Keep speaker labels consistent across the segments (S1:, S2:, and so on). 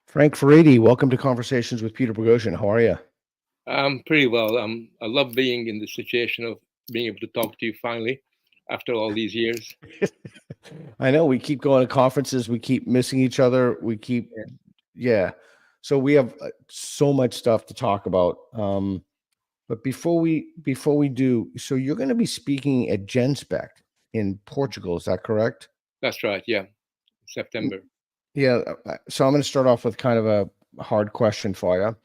S1: Frank Furedi, welcome to Conversations with Peter Boghossian. How are you?
S2: I'm pretty well. I love being in the situation of being able to talk to you finally after all these years.
S1: I know we keep going to conferences, we keep missing each other,
S2: Yeah.
S1: yeah. So we have so much stuff to talk about. But before we do, so you're going to be speaking at GenSpec in Portugal, is that correct?
S2: That's right. Yeah.
S1: Mm,
S2: September.
S1: Yeah. So I'm going to start off with kind of a hard question for you.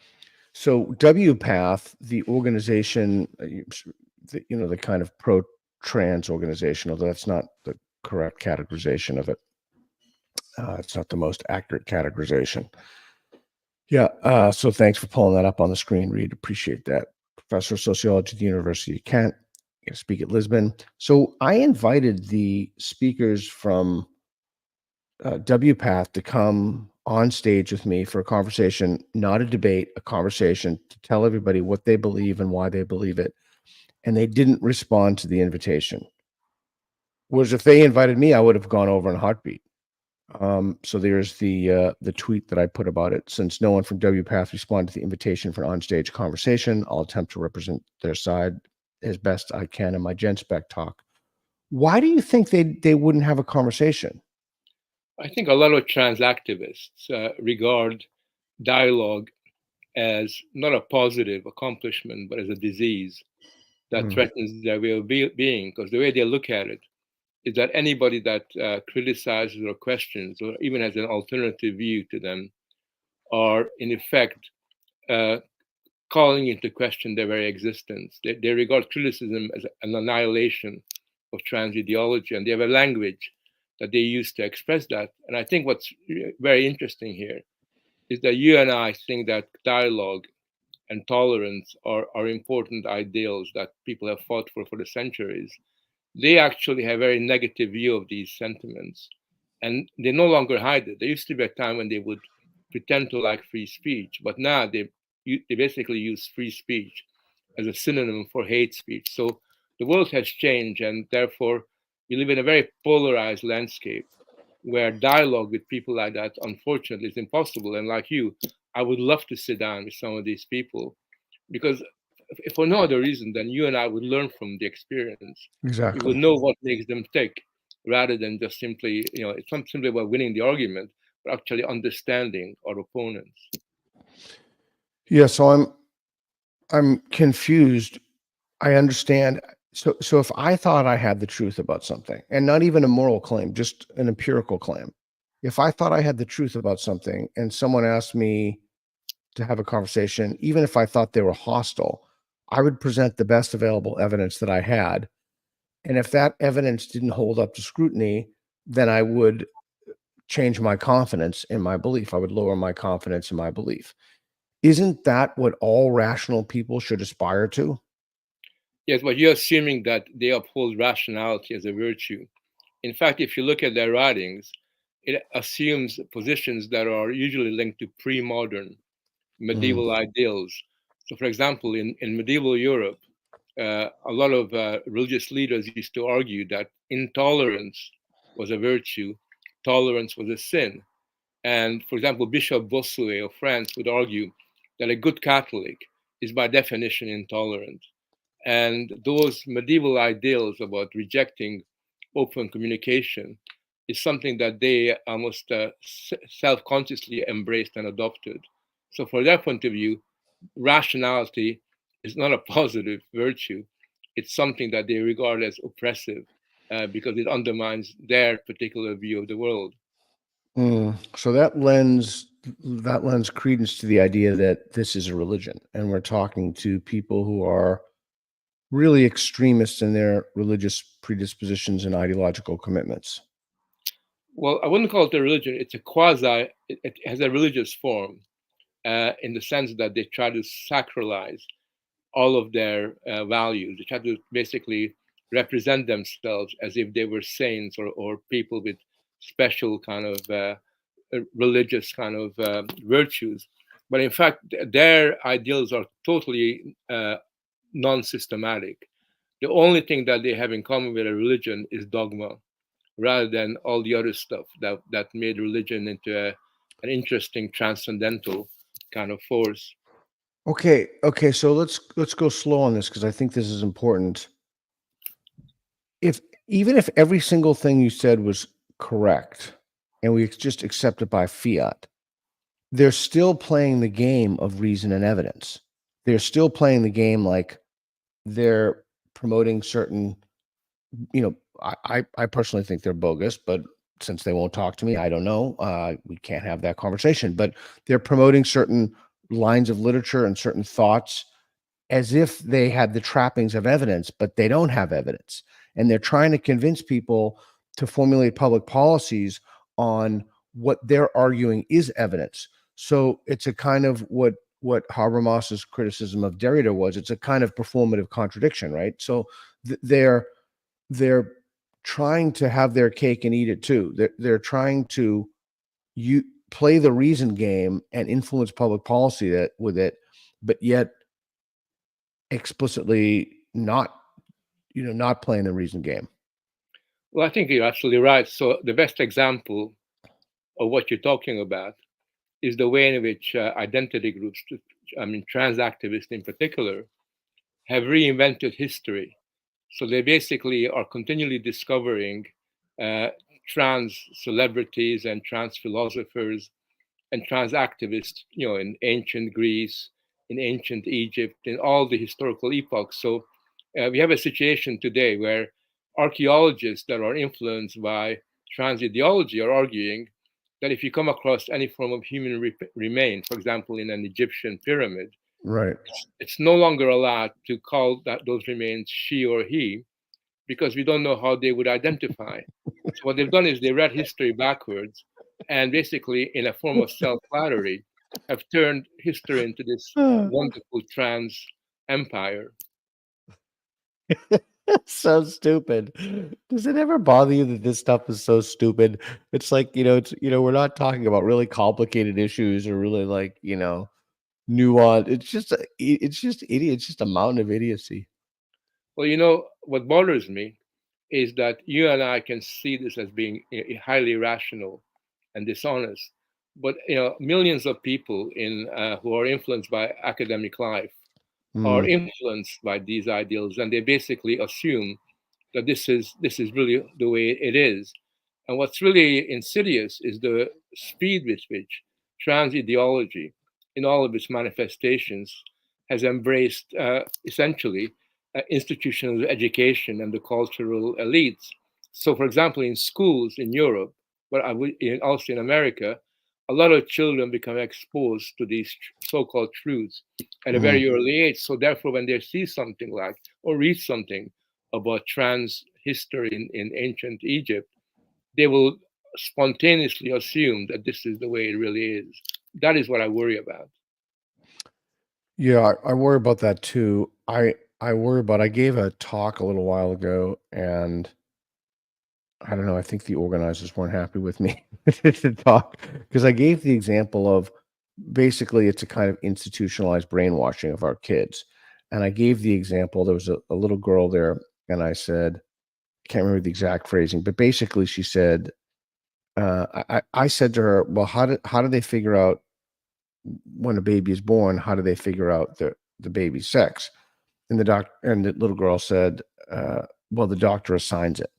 S1: So WPATH, the organization, the kind of pro-trans organization, although that's not the correct categorization of it. It's not the most accurate categorization. Yeah. So thanks for pulling that up on the screen, Reed. Appreciate that. Professor of sociology at the University of Kent. I speak at Lisbon. So I invited the speakers from WPATH to come on stage with me for a conversation, not a debate, a conversation to tell everybody what they believe and why they believe it. And they didn't respond to the invitation. Whereas if they invited me, I would have gone over in a heartbeat. So there's the tweet that I put about it. Since no one from WPATH responded to the invitation for an onstage conversation, I'll attempt to represent their side as best I can in my GenSpec talk. Why do you think they wouldn't have a conversation?
S2: I think a lot of trans activists regard dialogue as not a positive accomplishment, but as a disease that
S1: Mm,
S2: threatens their way of being. Because the way they look at it is that anybody that criticizes or questions or even has an alternative view to them are, in effect, uh, calling into question their very existence. They regard criticism as an annihilation of trans ideology, and they have a language that they use to express that. And I think what's very interesting here is that you and I think that dialogue and tolerance are important ideals that people have fought for the centuries. They actually have a very negative view of these sentiments, and they no longer hide it. There used to be a time when they would pretend to like free speech, but now they basically use free speech as a synonym for hate speech. So the world has changed, and therefore we live in a very polarized landscape where dialogue with people like that, unfortunately, is impossible. And like you, I would love to sit down with some of these people because, if for no other reason, then you and I would learn from the experience. We would
S1: exactly.
S2: know what makes them tick, rather than just simply, it's not simply about winning the argument, but actually understanding our opponents.
S1: Yeah. So I'm confused. I understand. So if I thought I had the truth about something, and not even a moral claim, just an empirical claim, if I thought I had the truth about something and someone asked me to have a conversation, even if I thought they were hostile, I would present the best available evidence that I had. And if that evidence didn't hold up to scrutiny, then I would change my confidence in my belief. I would lower my confidence in my belief. Isn't that what all rational people should aspire to?
S2: Yes, but you're assuming that they uphold rationality as a virtue. In fact, if you look at their writings, it assumes positions that are usually linked to pre-modern
S1: Mm,
S2: medieval ideals. So, for example, in medieval Europe, a lot of religious leaders used to argue that intolerance was a virtue, tolerance was a sin. And for example, Bishop Bossuet of France would argue that a good Catholic is by definition intolerant. And those medieval ideals about rejecting open communication is something that they almost self consciously embraced and adopted. So, from their point of view, rationality is not a positive virtue. It's something that they regard as oppressive because it undermines their particular view of the world.
S1: So that lends credence to the idea that this is a religion, and we're talking to people who are really extremists in their religious predispositions and ideological commitments.
S2: Well, I wouldn't call it a religion. It's a it has a religious form in the sense that they try to sacralize all of their values. They try to basically represent themselves as if they were saints or people with special kind of religious kind of virtues. But in fact, their ideals are totally non-systematic. The only thing that they have in common with a religion is dogma, rather than all the other stuff that made religion into an interesting transcendental kind of force.
S1: Okay, so let's go slow on this because I think this is important. If even if every single thing you said was correct and we just accept it by fiat, they're still playing the game of reason and evidence. They're still playing the game like they're promoting certain, I personally think they're bogus, but since they won't talk to me, I don't know. We can't have that conversation. But they're promoting certain lines of literature and certain thoughts as if they had the trappings of evidence, but they don't have evidence. And they're trying to convince people to formulate public policies on what they're arguing is evidence. So it's a kind of what Habermas's criticism of Derrida was. It's a kind of performative contradiction, right? So they're trying to have their cake and eat it too. They're trying to you play the reason game and influence public policy with it, but yet explicitly not playing the reason game.
S2: Well, I think you're absolutely right. So the best example of what you're talking about is the way in which identity groups, I mean, trans activists in particular, have reinvented history. So they basically are continually discovering uh, trans celebrities and trans philosophers and trans activists, in ancient Greece, in ancient Egypt, in all the historical epochs. So we have a situation today where archaeologists that are influenced by trans ideology are arguing that if you come across any form of human remain, for example, in an Egyptian pyramid,
S1: Right.
S2: it's no longer allowed to call those remains she or he because we don't know how they would identify. So what they've done is they read history backwards and basically, in a form of self-flattery, have turned history into this wonderful trans empire.
S1: So stupid. Does it ever bother you that this stuff is so stupid? It's like, we're not talking about really complicated issues or really like, nuance. It's just idiot. It's just a mountain of idiocy.
S2: Well, what bothers me is that you and I can see this as being highly irrational and dishonest, but millions of people who are influenced by academic life are
S1: Mm,
S2: influenced by these ideals, and they basically assume that this is really the way it is. And what's really insidious is the speed with which trans ideology, in all of its manifestations, has embraced essentially institutional education and the cultural elites. So, for example, in schools in Europe, but also in America, a lot of children become exposed to these so-called truths at a
S1: mm.
S2: very early age. So, therefore, when they see something like or read something about trans history in ancient Egypt, they will spontaneously assume that this is the way it really is. That is what I worry about.
S1: Yeah, I worry about that too. I gave a talk a little while ago, and I don't know, I think the organizers weren't happy with me to talk because I gave the example of basically it's a kind of institutionalized brainwashing of our kids. And I gave the example, there was a little girl there, and I said, can't remember the exact phrasing, but basically she said, I said to her, well, how do they figure out when a baby is born? How do they figure out the baby's sex? And the little girl said, well, the doctor assigns it.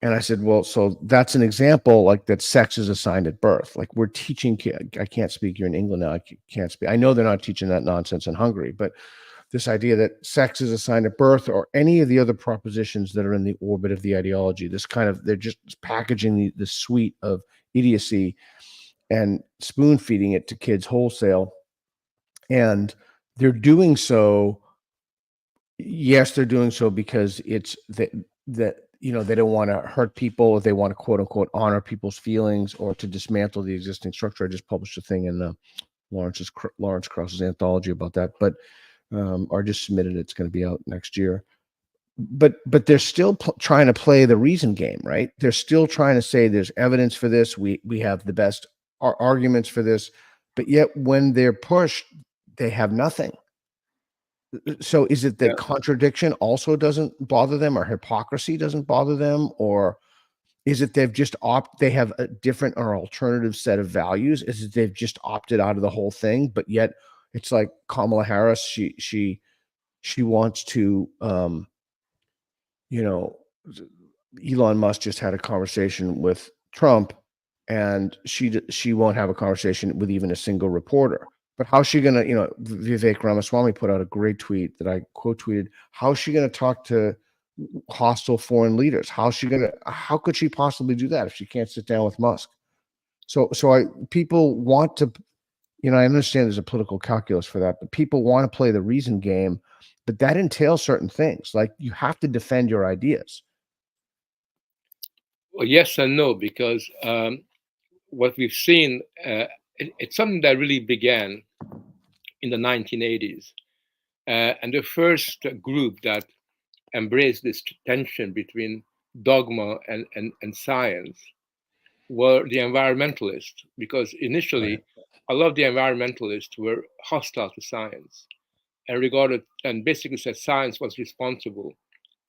S1: And I said, well, so that's an example like that sex is assigned at birth. Like we're teaching, I can't speak, you're in England now, I can't speak. I know they're not teaching that nonsense in Hungary, but this idea that sex is assigned at birth or any of the other propositions that are in the orbit of the ideology, this kind of, they're just packaging the suite of idiocy and spoon feeding it to kids wholesale. And they're doing so. Yes, they're doing so because it's that they don't want to hurt people. They want to quote unquote honor people's feelings or to dismantle the existing structure. I just published a thing in Lawrence Krauss's anthology about that, but or just submitted it. It's going to be out next year. But they're still trying to play the reason game, right? They're still trying to say there's evidence for this. We have the best arguments for this, but yet when they're pushed, they have nothing. So is it
S2: Yeah.
S1: that contradiction also doesn't bother them or hypocrisy doesn't bother them or Is it they have a different or alternative set of values? Is it they've just opted out of the whole thing, but yet it's like Kamala Harris, she wants to, you know, Elon Musk just had a conversation with Trump, and she won't have a conversation with even a single reporter. But how's she gonna, Vivek Ramaswamy put out a great tweet that I quote tweeted. How's she gonna talk to hostile foreign leaders? How could she possibly do that if she can't sit down with Musk? People want to, I understand there's a political calculus for that, but people want to play the reason game, but that entails certain things. Like you have to defend your ideas.
S2: Well, yes and no, because what we've seen, it's something that really began in the 1980s. And the first group that embraced this tension between dogma and science were the environmentalists, because initially a lot of the environmentalists were hostile to science and basically said science was responsible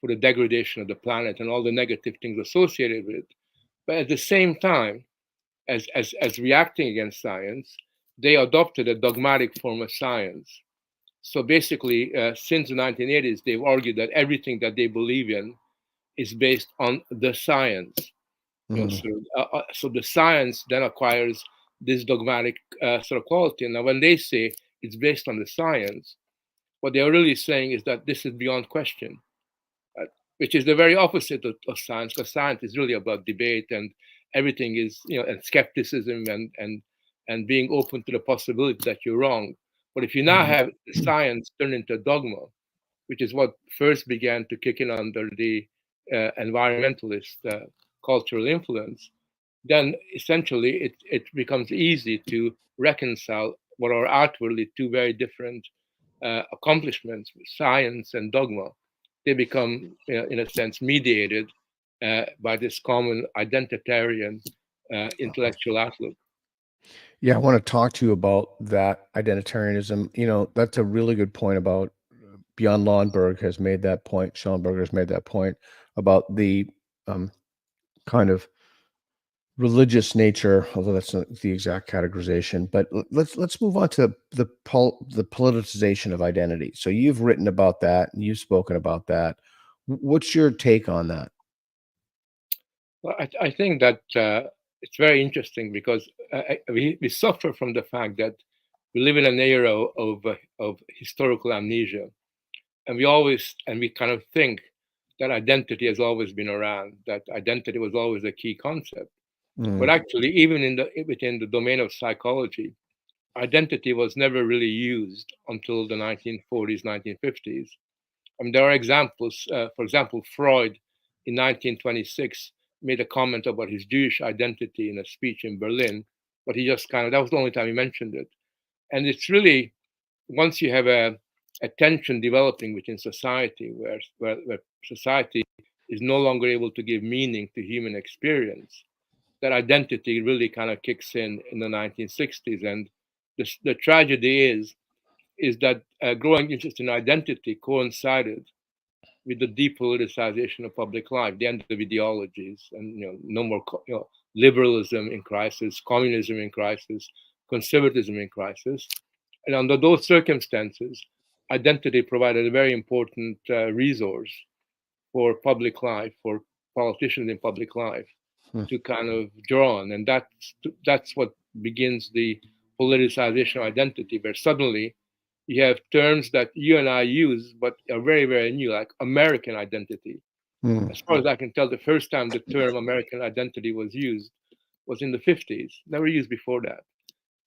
S2: for the degradation of the planet and all the negative things associated with it. But at the same time, as reacting against science, they adopted a dogmatic form of science. So basically, since the 1980s, they've argued that everything that they believe in is based on the science. So the science then acquires this dogmatic sort of quality. Now, when they say it's based on the science, what they're really saying is that this is beyond question, which is the very opposite of science, because science is really about debate and everything is, and skepticism and being open to the possibility that you're wrong. But if you now have science turn into dogma, which is what first began to kick in under the environmentalist cultural influence, then essentially it becomes easy to reconcile what are outwardly two very different accomplishments, science and dogma. They become, in a sense, mediated by this common identitarian intellectual outlook.
S1: Yeah, I want to talk to you about that identitarianism. That's a really good point about Bjorn Lomborg has made that point. Schellenberger has made that point about the kind of religious nature, although that's not the exact categorization. But let's move on to the politicization of identity. So you've written about that, and you've spoken about that. What's your take on that?
S2: Well, I think that it's very interesting because we suffer from the fact that we live in an era of historical amnesia, and we kind of think that identity has always been around, that identity was always a key concept. But actually, even within the domain of psychology, identity was never really used until the 1940s, 1950s. I mean, there are examples. For example, Freud in 1926 made a comment about his Jewish identity in a speech in Berlin, but he just that was the only time he mentioned it. And it's really, once you have a tension developing within society where society is no longer able to give meaning to human experience, that identity really kind of kicks in the 1960s. And the tragedy is that growing interest in identity coincided with the depoliticization of public life, the end of ideologies, and no more liberalism in crisis, communism in crisis, conservatism in crisis. And under those circumstances, identity provided a very important resource for public life, for politicians in public life to kind of draw on. And that's what begins the politicization of identity, where suddenly you have terms that you and I use, but are very, very new, like American identity. As far as I can tell, the first time the term American identity was used was in the 50s, never used before that.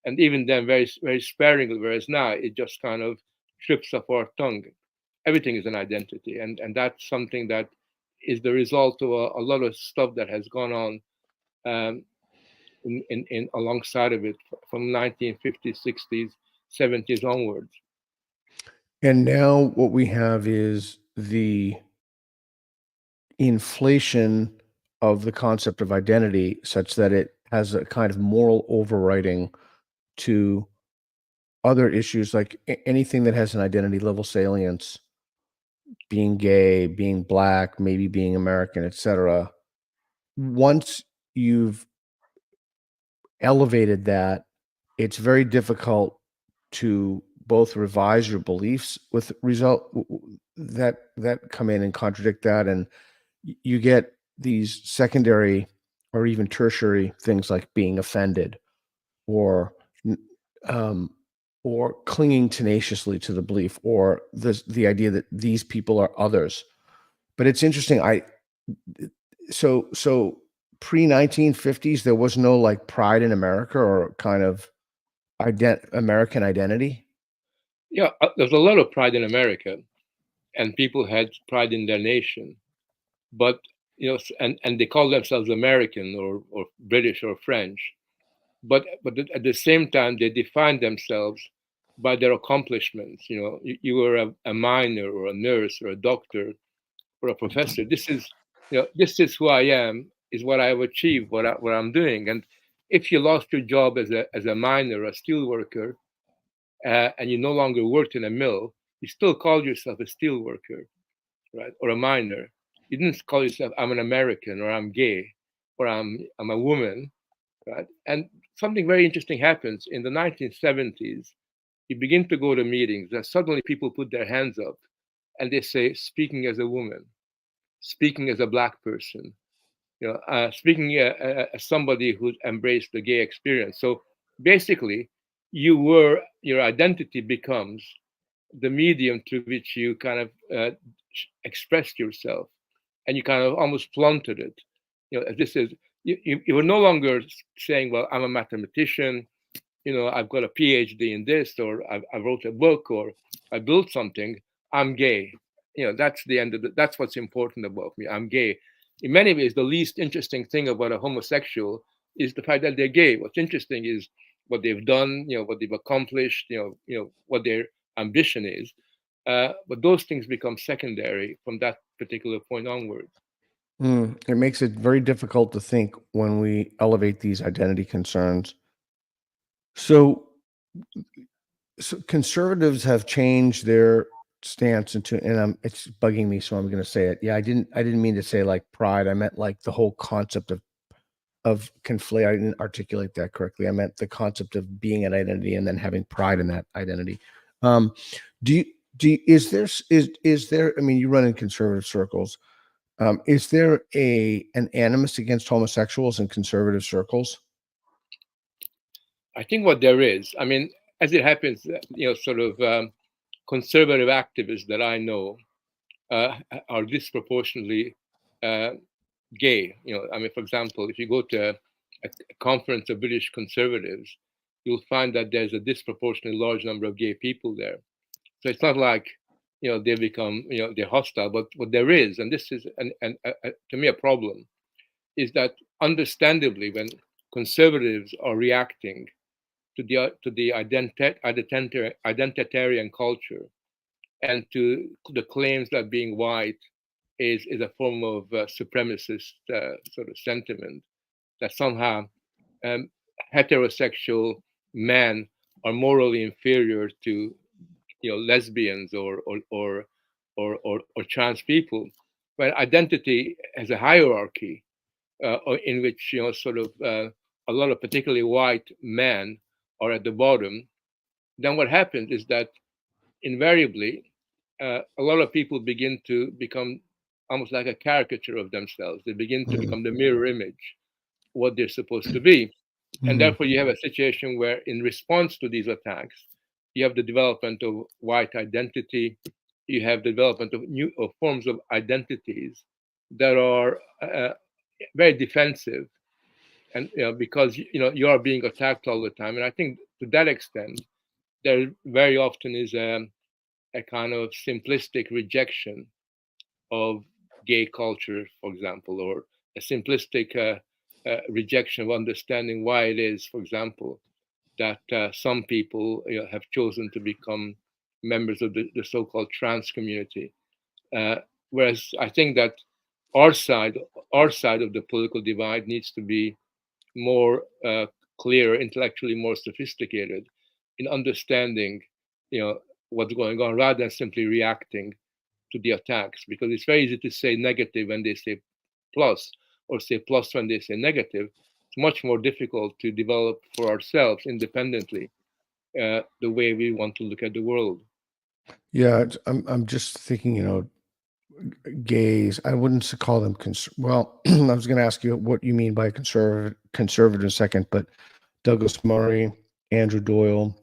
S2: And even then, very, very sparingly, whereas now it just kind of trips off our tongue. Everything is an identity. And that's something that is the result of a lot of stuff that has gone on in alongside of it from 1950s, 60s, 70s onwards.
S1: And now what we have is the inflation of the concept of identity such that it has a kind of moral overriding to other issues, like anything that has an identity level salience, being gay, being black, maybe being American, etc. once you've elevated that, it's very difficult to both revise your beliefs with that come in and contradict that, and you get these secondary or even tertiary things like being offended or um, or clinging tenaciously to the belief or the idea that these people are others. But it's interesting. So pre 1950s, there was no like pride in America or kind of American identity.
S2: Yeah, there's a lot of pride in America, and people had pride in their nation. But and they call themselves American or British or French. But at the same time, they define themselves by their accomplishments. You were a miner or a nurse or a doctor or a professor. This is who I am. Is what I've achieved. What I'm doing. And if you lost your job as a miner, a steel worker, and you no longer worked in a mill, you still called yourself a steel worker, right, or a miner. You didn't call yourself I'm an American or I'm gay or I'm a woman, right? And something very interesting happens in the 1970s. You begin to go to meetings, and suddenly people put their hands up and they say, speaking as a woman, speaking as a black person, speaking as somebody who embraced the gay experience. So basically, your identity becomes the medium through which you kind of expressed yourself, and you kind of almost flaunted it. This is you were no longer saying, "Well, I'm a mathematician. I've got a PhD in this, or I wrote a book, or I built something. I'm gay." That's the end of that's what's important about me. I'm gay. In many ways, the least interesting thing about a homosexual is the fact that they're gay. What's interesting is what they've done, what they've accomplished, what their ambition is. But those things become secondary from that particular point onwards.
S1: It makes it very difficult to think when we elevate these identity concerns. So, so conservatives have changed their stance into, and it's bugging me, so I'm going to say it. Yeah, I didn't mean to say like pride. I meant like the whole concept of conflate. I didn't articulate that correctly. I meant the concept of being an identity and then having pride in that identity. Um, do you is there? I mean, you run in conservative circles. Is there an animus against homosexuals in conservative circles?
S2: I think what there is, I mean, as it happens, sort of conservative activists that I know are disproportionately uh, gay. I mean, for example, if you go to a conference of British conservatives, you'll find that there's a disproportionately large number of gay people there. So it's not like they become they're hostile, but what there is, and this is to me a problem, is that understandably when conservatives are reacting to the identitarian culture and to the claims that being white is a form of supremacist sort of sentiment, that somehow um, heterosexual men are morally inferior to lesbians or trans people, when identity has a hierarchy in which sort of a lot of particularly white men are at the bottom. Then what happens is that invariably a lot of people begin to become almost like a caricature of themselves. They begin to
S1: Mm,
S2: become the mirror image what they're supposed to be. And
S1: mhm,
S2: therefore, you have a situation where, in response to these attacks, you have the development of white identity, you have the development of new forms of identities that are very defensive. And because you are being attacked all the time. And I think to that extent, there very often is a kind of simplistic rejection of gay culture, for example, or a simplistic rejection of understanding why it is, for example, that some people have chosen to become members of the so-called trans community. Uh, Whereas I think that our side, our side of the political divide needs to be more clear, intellectually more sophisticated in understanding, what's going on, rather than simply reacting to the attacks. Because it's very easy to say negative when they say plus, or say plus when they say negative, it's much more difficult to develop for ourselves independently the way we want to look at the world.
S1: Yeah, I'm just thinking, gays. I wouldn't call them well. I was going to ask you what you mean by conservative in a second, but Douglas Murray, Andrew Doyle,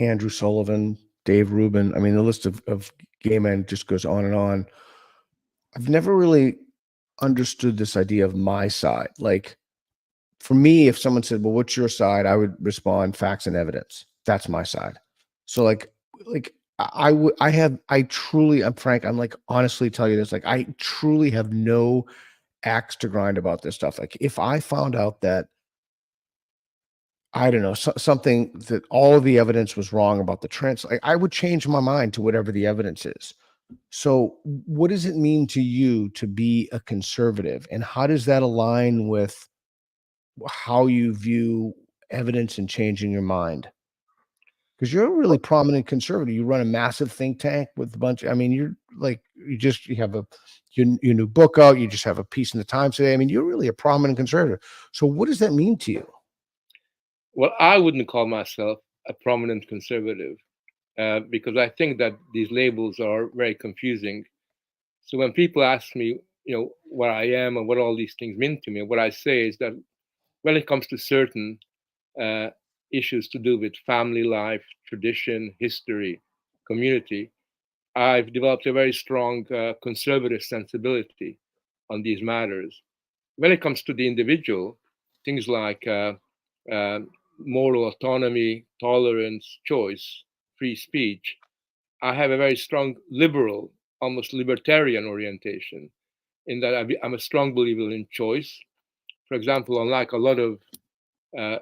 S1: Andrew Sullivan, Dave Rubin. I mean, the list of gay men just goes on and on. I've never really understood this idea of my side. Like, for me, if someone said, "Well, what's your side?" I would respond, "Facts and evidence." That's my side. So, like I truly, I'm Frank. I'm like honestly tell you this. Like, I truly have no axe to grind about this stuff. Like, if I found out that I don't know something that all of the evidence was wrong about the trans, like, I would change my mind to whatever the evidence is. So, what does it mean to you to be a conservative, and how does that align with how you view evidence and changing your mind? Because you're a really prominent conservative. You run a massive think tank with a bunch. I mean, you're like you have your new book out. You just have a piece in the Times today. I mean, you're really a prominent conservative. So, what does that mean to you?
S2: Well, I wouldn't call myself a prominent conservative because I think that these labels are very confusing. So when people ask me, what I am and what all these things mean to me, what I say is that when it comes to certain uh, issues to do with family life, tradition, history, community, I've developed a very strong conservative sensibility on these matters. When it comes to the individual, things like uh, moral autonomy, tolerance, choice, free speech, I have a very strong liberal, almost libertarian orientation in that I'm a strong believer in choice. For example, unlike a lot of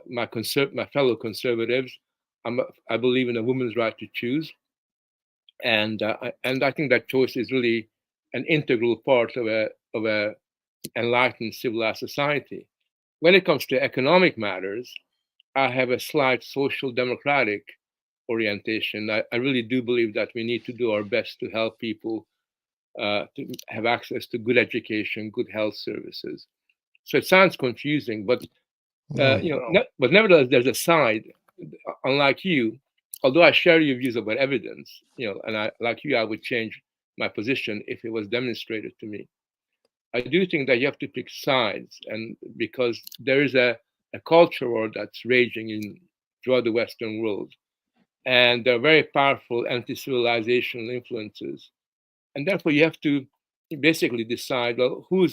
S2: my fellow conservatives, I believe in a woman's right to choose, and I think that choice is really an integral part of a enlightened civilized society. When it comes to economic matters, I have a slight social democratic orientation. I really do believe that we need to do our best to help people to have access to good education, good health services. So it sounds confusing, but
S1: No.
S2: but nevertheless, there's a side. Unlike you, although I share your views about evidence, and like you, I would change my position if it was demonstrated to me. I do think that you have to pick sides, and because there is a culture war that's raging throughout the Western world, and there are very powerful anti-civilizational influences, and therefore you have to basically decide, well, who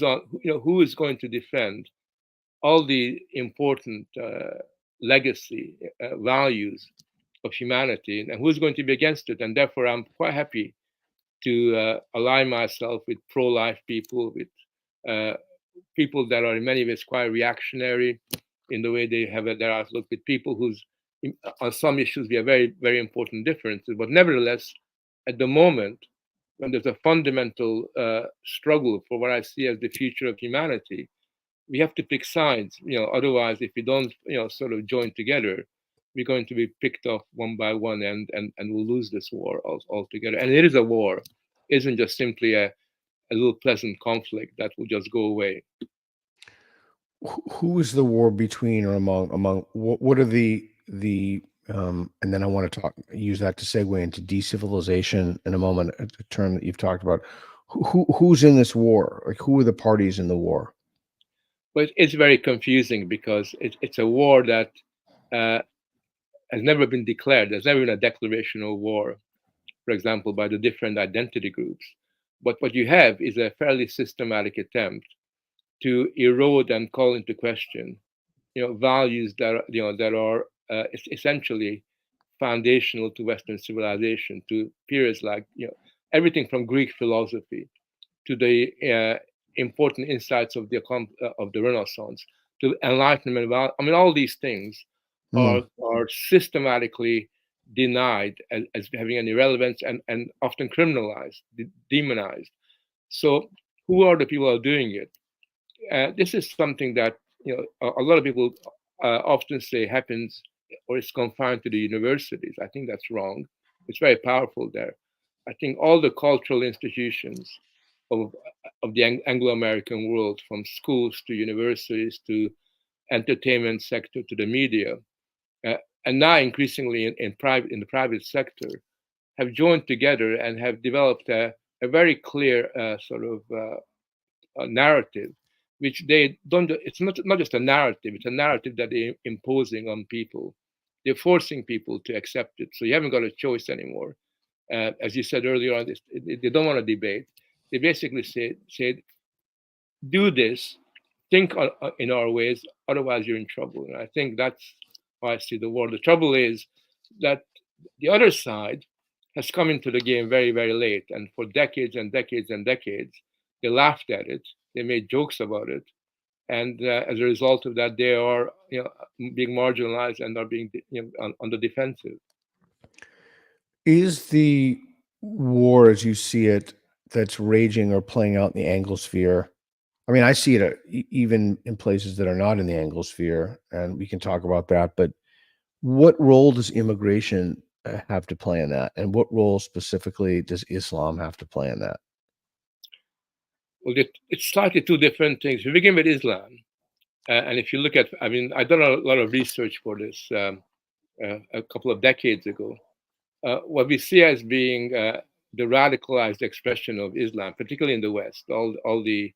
S2: is going to defend all the important legacy values of humanity, and who's going to be against it. And therefore, I'm quite happy to align myself with pro-life people, with uh, people that are in many ways quite reactionary in the way they have their outlook, with people who's on some issues we have very, very important differences. But nevertheless, at the moment, when there's a fundamental struggle for what I see as the future of humanity, we have to pick sides. Otherwise, if we don't, sort of join together, we're going to be picked off one by one, and we'll lose this war altogether. And it is a war; it isn't just simply a little pleasant conflict that will just go away.
S1: Who is the war between or among what are the and then I want to use that to segue into de-civilization in a moment, a term that you've talked about. Who's in this war? Like, who are the parties in the war?
S2: But it's very confusing because it's a war that uh, has never been declared. There's never been a declaration of war, for example, by the different identity groups. But what you have is a fairly systematic attempt to erode and call into question, values that are essentially foundational to Western civilization, to periods like everything from Greek philosophy to the important insights of the Renaissance to Enlightenment. I mean, all these things
S1: Mm.
S2: are systematically denied as having any relevance, and often criminalized, demonized. So, who are the people who are doing it? This is something that a lot of people often say happens or is confined to the universities. I think that's wrong. It's very powerful there. I think all the cultural institutions of the Anglo-American world, from schools to universities to entertainment sector to the media, and now increasingly in the private sector, have joined together and have developed a very clear sort of narrative, which they don't. It's not just a narrative; it's a narrative that they're imposing on people. They're forcing people to accept it. So you haven't got a choice anymore. As you said earlier on, they don't want to debate. They basically said, do this, think in our ways, otherwise you're in trouble. And I think that's how I see the war. The trouble is that the other side has come into the game very, very late. And for decades and decades and decades, they laughed at it. They made jokes about it. And as a result of that, they are being marginalized and are being on the defensive.
S1: Is the war, as you see it, that's raging or playing out in the Anglosphere? I mean, I see it even in places that are not in the Anglosphere, and we can talk about that. But what role does immigration have to play in that? And what role specifically does Islam have to play in that?
S2: Well, it's slightly two different things. We begin with Islam. And if you look at, I mean, I've done a lot of research for this a couple of decades ago. What we see as being the radicalized expression of Islam, particularly in the West, all the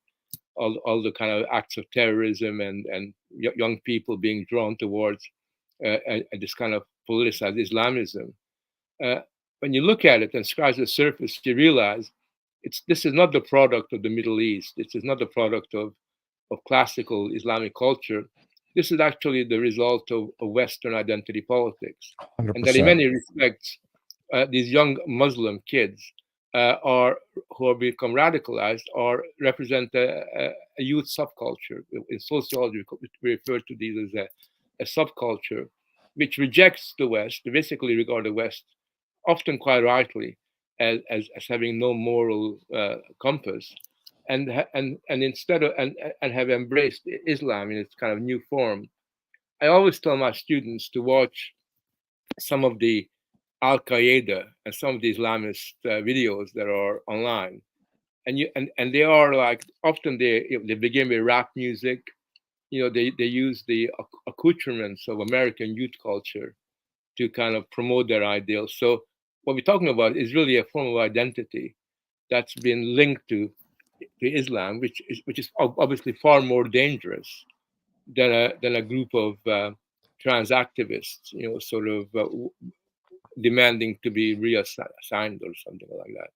S2: kind of acts of terrorism and young people being drawn towards this kind of politicized Islamism. When you look at it and scratch the surface, you realize this is not the product of the Middle East. This is not the product of classical Islamic culture. This is actually the result of Western identity politics.
S1: 100%.
S2: And that in many respects, these young Muslim kids who have become radicalized represent a youth subculture. In sociology, we refer to these as a subculture, which rejects the West. They basically regard the West, often quite rightly, as having no moral compass, and instead of and have embraced Islam in its kind of new form. I always tell my students to watch some of the Al Qaeda and some of the Islamist videos that are online, and they are like often they begin with rap music. They use the accoutrements of American youth culture to kind of promote their ideals. So what we're talking about is really a form of identity that's been linked to Islam, which is obviously far more dangerous than a group of trans activists, sort of demanding to be reassigned or something like that.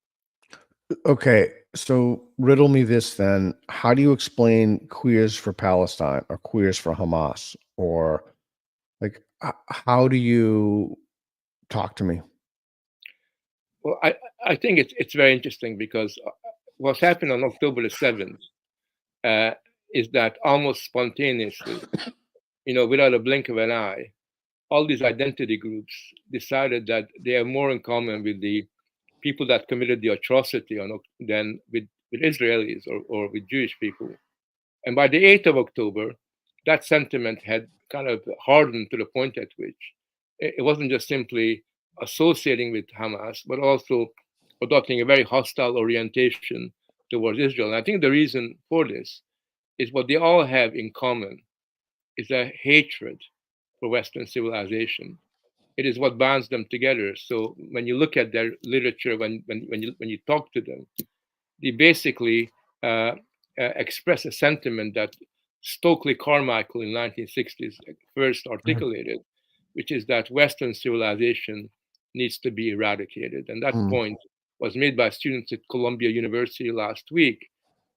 S1: Okay, so riddle me this then. How do you explain Queers for Palestine or Queers for Hamas? Or like, how do you talk to me?
S2: Well, I think it's very interesting because what's happened on October the 7th is that almost spontaneously, without a blink of an eye, all these identity groups decided that they have more in common with the people that committed the atrocity than with Israelis or with Jewish people. And by the 8th of October, that sentiment had kind of hardened to the point at which it wasn't just simply associating with Hamas, but also adopting a very hostile orientation towards Israel. And I think the reason for this is what they all have in common is a hatred for Western civilization. It is what binds them together. So when you look at their literature, when you talk to them, they basically express a sentiment that Stokely Carmichael in 1960s first articulated, which is that Western civilization needs to be eradicated. And that point was made by students at Columbia University last week.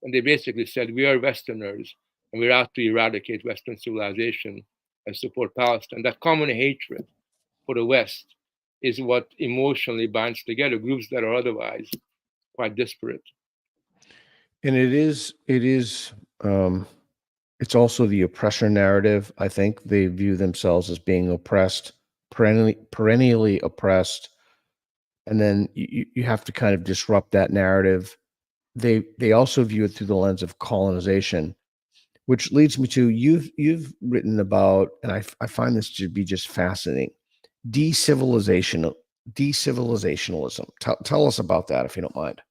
S2: And they basically said, we are Westerners and we're out to eradicate Western civilization and support Palestine. That common hatred for the West is what emotionally binds together groups that are otherwise quite disparate.
S1: And it's also the oppressor narrative. I think they view themselves as being oppressed, perennially oppressed. And then you have to kind of disrupt that narrative. They also view it through the lens of colonization, which leads me to you've written about, and I find this to be just fascinating, de-civilizationalism. Tell us about that if you don't mind.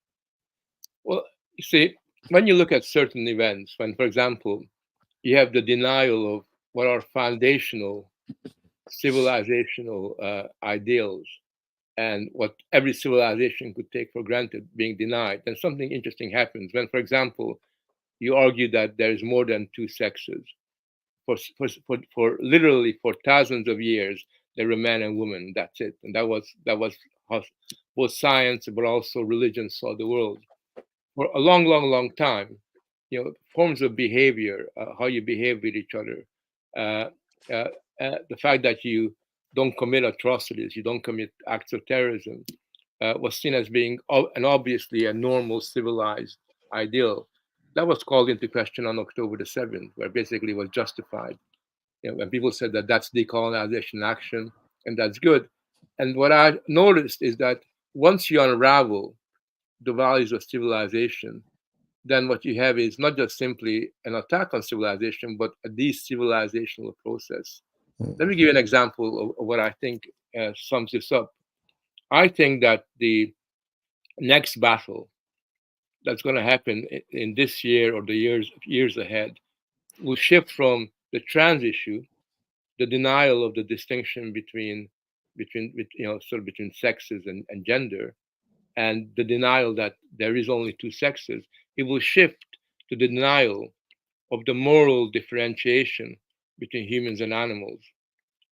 S2: Well, You see, when you look at certain events, when, for example, you have the denial of what are foundational civilizational ideals and what every civilization could take for granted being denied, then something interesting happens. When, for example, you argue that there is more than two sexes, for literally for thousands of years, there were man and woman. That's it, and that was how both science but also religion saw the world for a long, long, long time. Forms of behavior, how you behave with each other, uh, uh, the fact that you don't commit atrocities, you don't commit acts of terrorism, was seen as being and obviously a normal civilized ideal. That was called into question on October the 7th, where basically it was justified. When people said that that's decolonization action and that's good. And what I noticed is that once you unravel the values of civilization, then what you have is not just simply an attack on civilization, but a decivilizational process. Let me give you an example of what I think sums this up. I think that the next battle that's going to happen in this year or the years ahead will shift from the trans issue, the denial of the distinction between sexes and gender, and the denial that there is only two sexes. It will shift to the denial of the moral differentiation between humans and animals.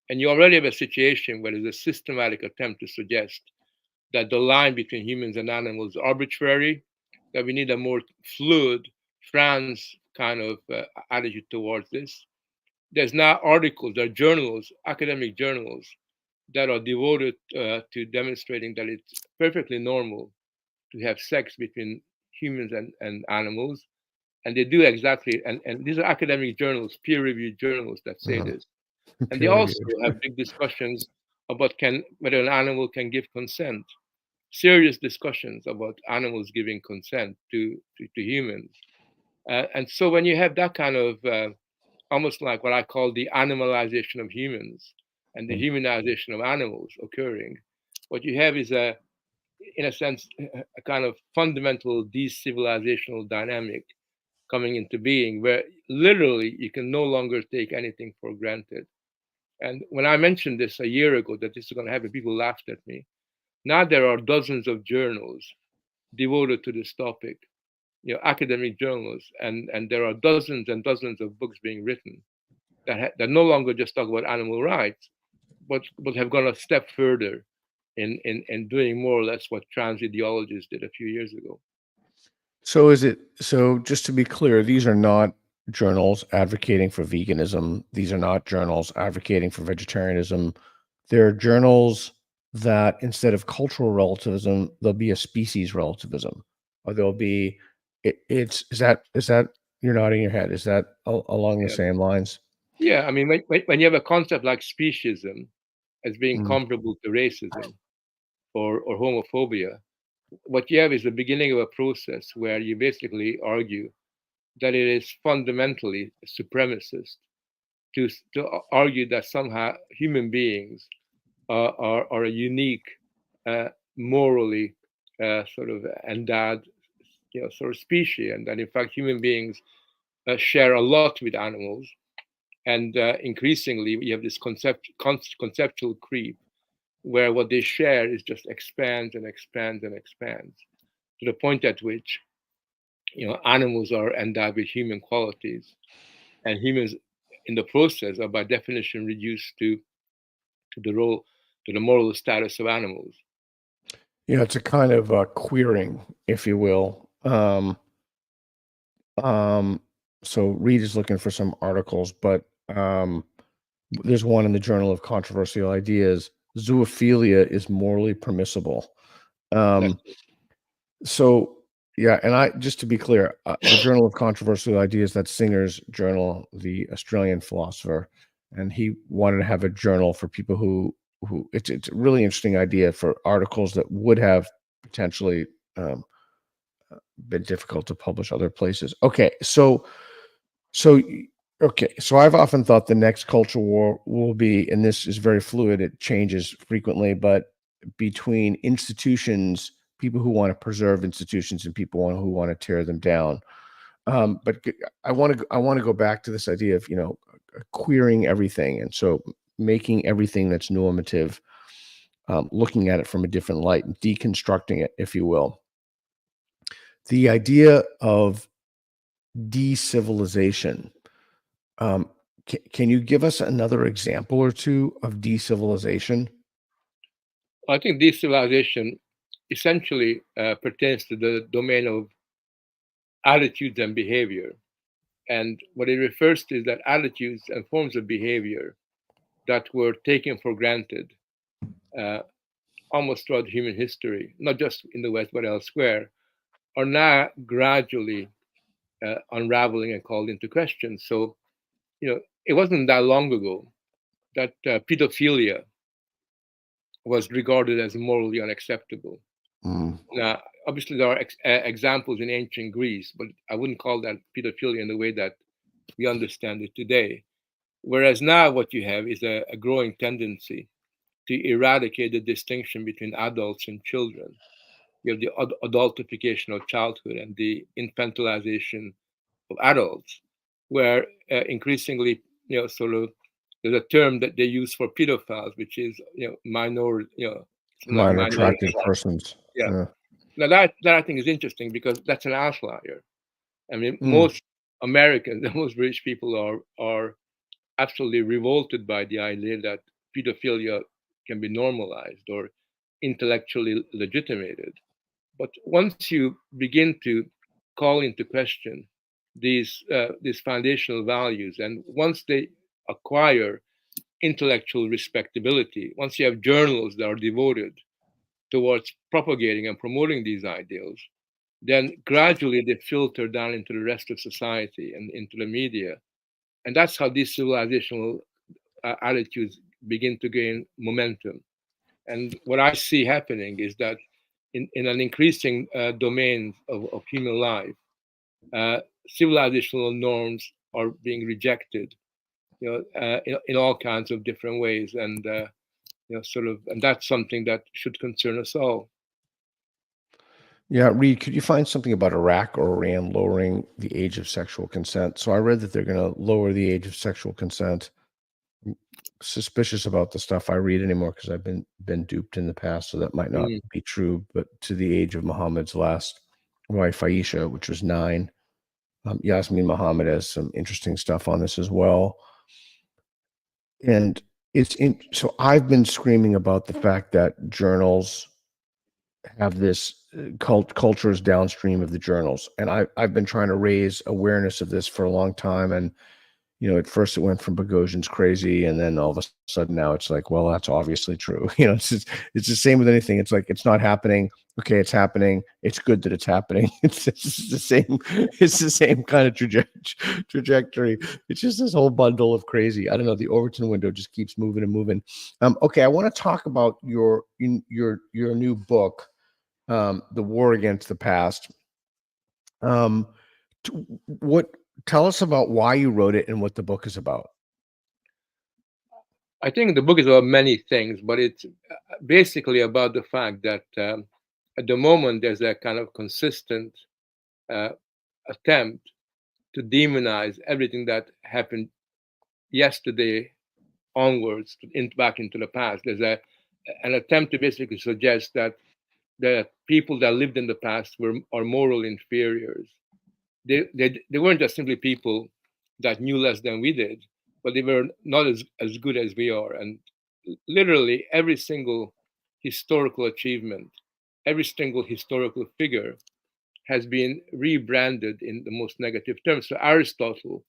S2: And you already have a situation where there's a systematic attempt to suggest that the line between humans and animals is arbitrary, that we need a more fluid, trans kind of attitude towards this. There's now articles, there are journals, academic journals, that are devoted to demonstrating that it's perfectly normal to have sex between humans and animals. And they do exactly, and these are academic journals, peer-reviewed journals that say this. And they also have big discussions about whether an animal can give consent, serious discussions about animals giving consent to humans. And so when you have that kind of almost like what I call the animalization of humans and the humanization of animals occurring, what you have is in a sense, a kind of fundamental decivilizational dynamic coming into being where literally you can no longer take anything for granted. And when I mentioned this a year ago, that this is going to happen, people laughed at me. Now there are dozens of journals devoted to this topic, academic journals, and there are dozens and dozens of books being written that no longer just talk about animal rights, but have gone a step further in doing more or less what trans ideologists did a few years ago.
S1: So just to be clear, these are not journals advocating for veganism. These are not journals advocating for vegetarianism. They're journals that instead of cultural relativism, there'll be a species relativism, or there'll be is that you're nodding your head? Is that along the same lines?
S2: Yeah, I mean, when you have a concept like speciesism as being comparable to racism or homophobia, what you have is the beginning of a process where you basically argue that it is fundamentally supremacist to argue that somehow human beings are a unique, morally sort of endowed, sort of species, and that in fact human beings share a lot with animals, and increasingly we have this conceptual creep where what they share is just expands and expands and expands to the point at which animals are endowed with human qualities, and humans in the process are by definition reduced to the moral status of animals.
S1: Yeah, it's a kind of queering, if you will. So Reed is looking for some articles, but there's one in the Journal of Controversial Ideas. Zoophilia is morally permissible. So yeah, and I just to be clear, the Journal of Controversial Ideas, that's Singer's journal, the Australian philosopher, and he wanted to have a journal for people who it's a really interesting idea for articles that would have potentially been difficult to publish other places. Okay, so I've often thought the next culture war will be, and this is very fluid, it changes frequently, but between institutions people who want to preserve institutions and people who want to tear them down. But I want to go back to this idea of, queering everything, and so making everything that's normative, looking at it from a different light, and deconstructing it, if you will. The idea of de-civilization. Can you give us another example or two of de-civilization?
S2: I think de-civilization essentially pertains to the domain of attitudes and behavior. And what it refers to is that attitudes and forms of behavior that were taken for granted almost throughout human history, not just in the West but elsewhere, are now gradually unraveling and called into question. So, it wasn't that long ago that pedophilia was regarded as morally unacceptable. Now, obviously, there are examples in ancient Greece, but I wouldn't call that pedophilia in the way that we understand it today. Whereas now, what you have is a growing tendency to eradicate the distinction between adults and children. You have the adultification of childhood and the infantilization of adults, where increasingly, sort of, there's a term that they use for pedophiles, which is, minor, like
S1: Minor attracted persons.
S2: Yeah. Now that I think is interesting because that's an outlier. I mean, most Americans, the most British people are absolutely revolted by the idea that pedophilia can be normalized or intellectually legitimated. But once you begin to call into question these foundational values, and once they acquire intellectual respectability, once you have journals that are devoted towards propagating and promoting these ideals, then gradually they filter down into the rest of society and into the media. And that's how these civilizational attitudes begin to gain momentum. And what I see happening is that in an increasing domain of human life, civilizational norms are being rejected, in all kinds of different ways, and and that's something that should concern us all.
S1: Yeah, Reed, could you find something about Iraq or Iran lowering the age of sexual consent? So I read that they're going to lower the age of sexual consent. I'm suspicious about the stuff I read anymore because I've been duped in the past, so that might not be true. But to the age of Muhammad's last wife, Aisha, which was 9. Yasmin Muhammad has some interesting stuff on this as well. And so I've been screaming about the fact that journals have this culture is downstream of the journals, and I've been trying to raise awareness of this for a long time. And at first it went from Boghossian's crazy, and then all of a sudden now it's like, well, that's obviously true. It's the same with anything. It's like, it's not happening. Okay, it's happening. It's good that it's happening. It's the same. It's the same kind of trajectory. It's just this whole bundle of crazy. I don't know. The Overton window just keeps moving and moving. Okay, I want to talk about your new book, The War Against the Past. Tell us about why you wrote it and what the book is about.
S2: I think the book is about many things, but it's basically about the fact that at the moment there's a kind of consistent attempt to demonize everything that happened yesterday onwards back into the past. There's an attempt to basically suggest that the people that lived in the past are moral inferiors. They weren't just simply people that knew less than we did, but they were not as good as we are. And literally every single historical achievement, every single historical figure has been rebranded in the most negative terms. So Aristotle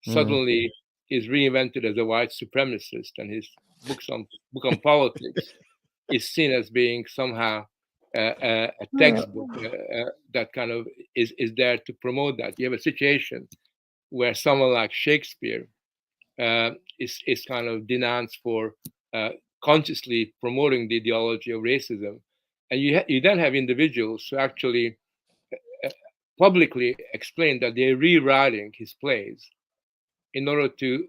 S2: suddenly is reinvented as a white supremacist, and his book on politics is seen as being somehow a textbook that kind of is there to promote that. You have a situation where someone like Shakespeare is kind of denounced for consciously promoting the ideology of racism, and you then have individuals who actually publicly explain that they're rewriting his plays in order to,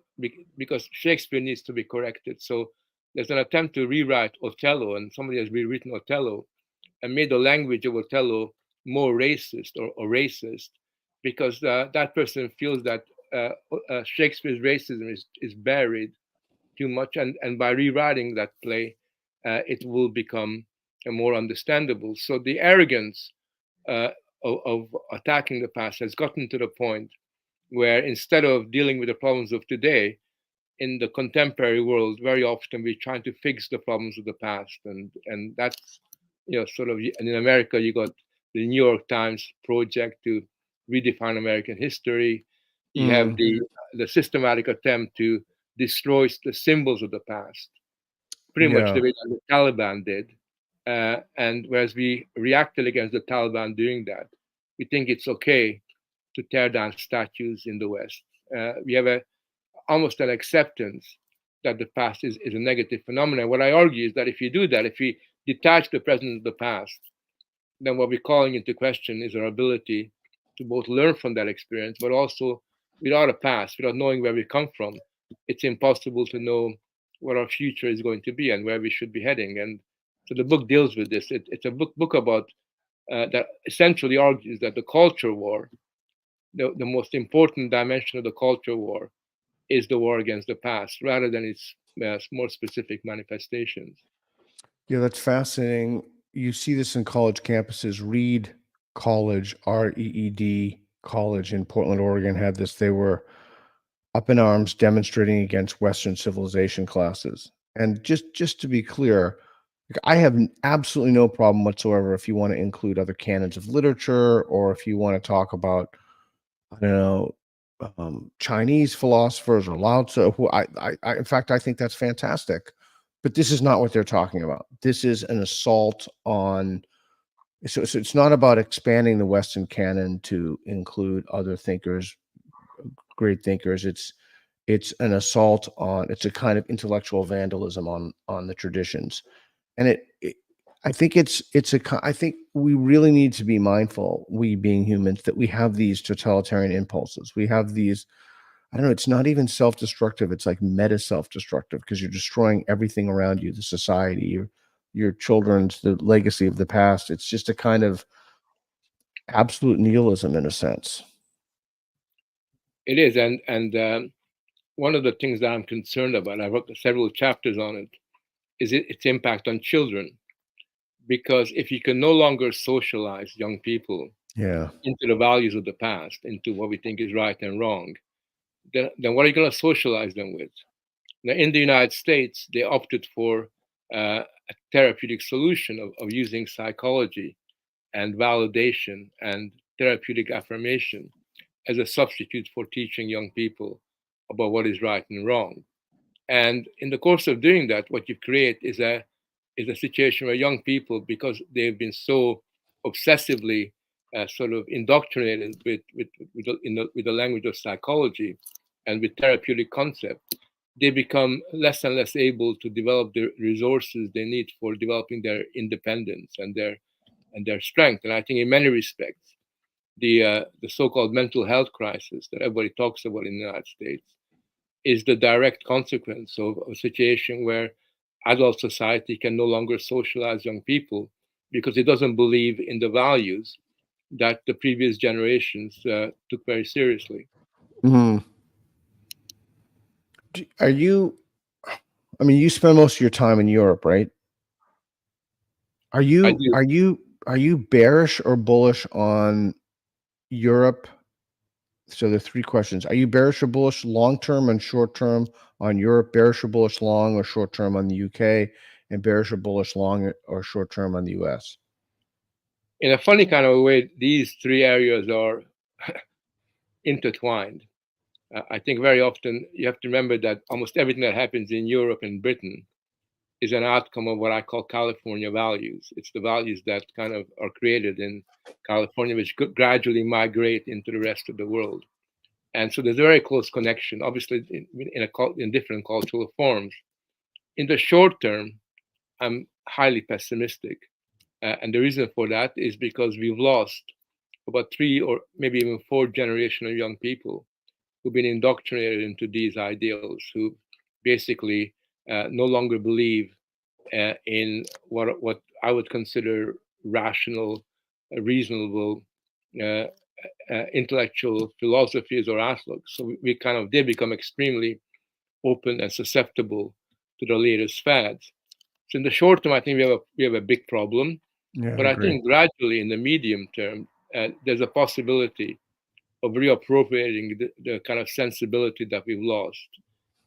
S2: because Shakespeare needs to be corrected. So there's an attempt to rewrite Othello, and somebody has rewritten Othello made the language of Othello more racist or racist, because that person feels that Shakespeare's racism is buried too much, and by rewriting that play, it will become more understandable. So the arrogance uh, of attacking the past has gotten to the point where instead of dealing with the problems of today, in the contemporary world, very often we're trying to fix the problems of the past, and that's sort of. And in America, you got the New York Times project to redefine American history. You have the systematic attempt to destroy the symbols of the past, pretty much
S1: Yeah.
S2: the way that the Taliban did. And whereas we reacted against the Taliban doing that, we think it's okay to tear down statues in the West. We have almost an acceptance that the past is a negative phenomenon. What I argue is that if you do that, if we detach the present of the past, then what we're calling into question is our ability to both learn from that experience, but also without a past, without knowing where we come from, it's impossible to know what our future is going to be and where we should be heading. And so the book deals with this. It's a book about that essentially argues that the culture war, the most important dimension of the culture war, is the war against the past rather than its more specific manifestations.
S1: Yeah, that's fascinating. You see this in college campuses. Reed College, REED College in Portland, Oregon had this. They were up in arms demonstrating against Western civilization classes. And just to be clear, like, I have absolutely no problem whatsoever if you want to include other canons of literature, or if you want to talk about, I don't know, Chinese philosophers or Lao Tzu. Who in fact, I think that's fantastic. But this is not what they're talking about. This is an assault on. So it's not about expanding the Western canon to include other thinkers, great thinkers. It's an assault on. It's a kind of intellectual vandalism on the traditions, and I think I think we really need to be mindful, we being humans, that we have these totalitarian impulses. We have these, I don't know, it's not even self-destructive, it's like meta self-destructive, because you're destroying everything around you, the society, your children's, the legacy of the past. It's just a kind of absolute nihilism in a sense.
S2: It is, and one of the things that I'm concerned about, I wrote several chapters on it, is its impact on children. Because if you can no longer socialize young people
S1: Yeah.
S2: into the values of the past, into what we think is right and wrong, then what are you going to socialize them with? Now, in the United States, they opted for a therapeutic solution of using psychology and validation and therapeutic affirmation as a substitute for teaching young people about what is right and wrong. And in the course of doing that, what you create is a situation where young people, because they've been so obsessively sort of indoctrinated with the language of psychology and with therapeutic concept, they become less and less able to develop the resources they need for developing their independence and their strength. And I think in many respects, the so-called mental health crisis that everybody talks about in the United States is the direct consequence of a situation where adult society can no longer socialize young people because it doesn't believe in the values that the previous generations took very seriously.
S1: Mhm. Are you, I mean, you spend most of your time in Europe, right? Are
S2: I
S1: you
S2: do.
S1: are you are you bearish or bullish on Europe? So there are three questions. Are you bearish or bullish long term and short term on Europe? Bearish or bullish long or short term on the UK? And bearish or bullish long or short term on the US?
S2: In a funny kind of way, these three areas are intertwined. I think very often you have to remember that almost everything that happens in Europe and Britain is an outcome of what I call California values. It's the values that kind of are created in California, which gradually migrate into the rest of the world. And so there's a very close connection, obviously in different cultural forms. In the short term, I'm highly pessimistic. And the reason for that is because we've lost about three or maybe even four generations of young people who've been indoctrinated into these ideals, who basically no longer believe in what I would consider rational, reasonable, uh, intellectual philosophies or outlooks. So they become extremely open and susceptible to the latest fads. So in the short term, I think we have a big problem.
S1: Yeah, I
S2: But I
S1: agree.
S2: think gradually, in the medium term, there's a possibility of reappropriating the kind of sensibility that we've lost.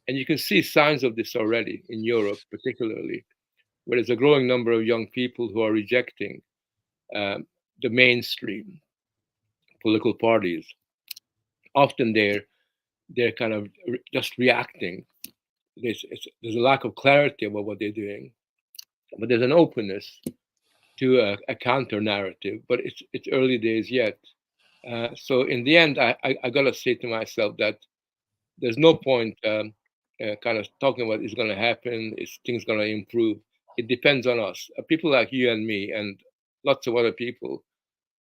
S2: And you can see signs of this already in Europe, particularly, where there's a growing number of young people who are rejecting the mainstream political parties. Often they're kind of just reacting. There's a lack of clarity about what they're doing, but there's an openness to a counter narrative. But it's early days yet. So in the end, I gotta say to myself that there's no point kind of talking about it's going to happen, is things going to improve. It depends on us, people like you and me, and lots of other people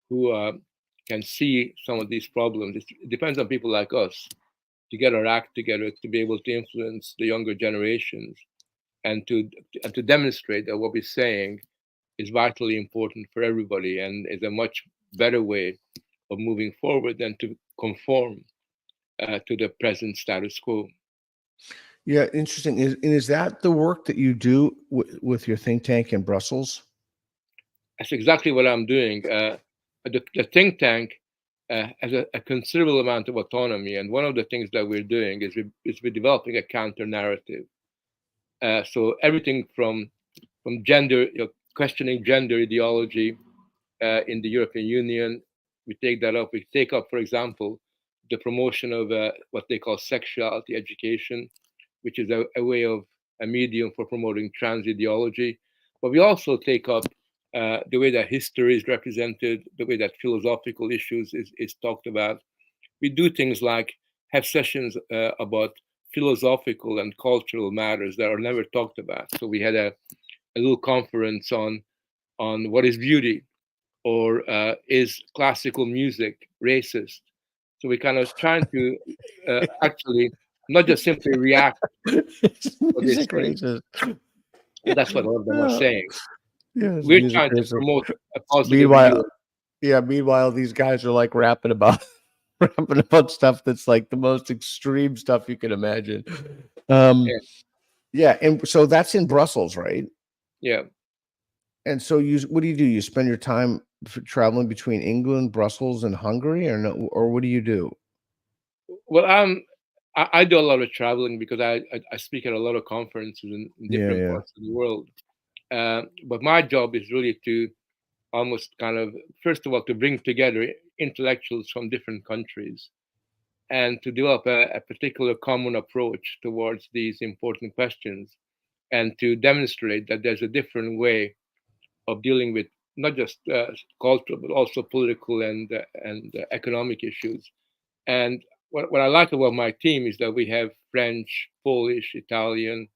S2: who can see some of these problems. It depends on people like us to get our act together to be able to influence the younger generations and to demonstrate that what we're saying is vitally important for everybody and is a much better way of moving forward than to conform to the present status quo.
S1: Yeah, interesting. Is that the work that you do with your think tank in Brussels?
S2: That's exactly what I'm doing. The think tank has a considerable amount of autonomy, and one of the things that we're doing is we're developing a counter narrative. So everything from gender, questioning gender ideology in the European Union, we take that up. We take up, for example, the promotion of what they call sexuality education, which is a way of a medium for promoting trans ideology. But we also take up the way that history is represented, the way that philosophical issues is talked about. We do things like have sessions about philosophical and cultural matters that are never talked about. So we had a little conference on what is beauty, or is classical music racist. So we kind of trying to actually not just simply react what they're
S1: Music
S2: saying.
S1: racist.
S2: And that's what all of them are
S1: Yeah,
S2: saying.
S1: yes,
S2: We're
S1: music
S2: trying to
S1: racist.
S2: promote a positive
S1: Meanwhile,
S2: view.
S1: yeah, meanwhile, these guys are like rapping about rapping about stuff that's like the most extreme stuff you can imagine.
S2: Yeah,
S1: Yeah, and so that's in Brussels, right?
S2: yeah.
S1: And so what do? You spend your time traveling between England, Brussels, and Hungary, or no? Or what do you do?
S2: Well, I do a lot of traveling because I speak at a lot of conferences in
S1: Yeah,
S2: different
S1: yeah.
S2: parts of the world. But my job is really to almost kind of, first of all, to bring together intellectuals from different countries and to develop a particular common approach towards these important questions, and to demonstrate that there's a different way of dealing with not just cultural but also political and economic issues. And what I like about my team is that we have French, Polish, Italian,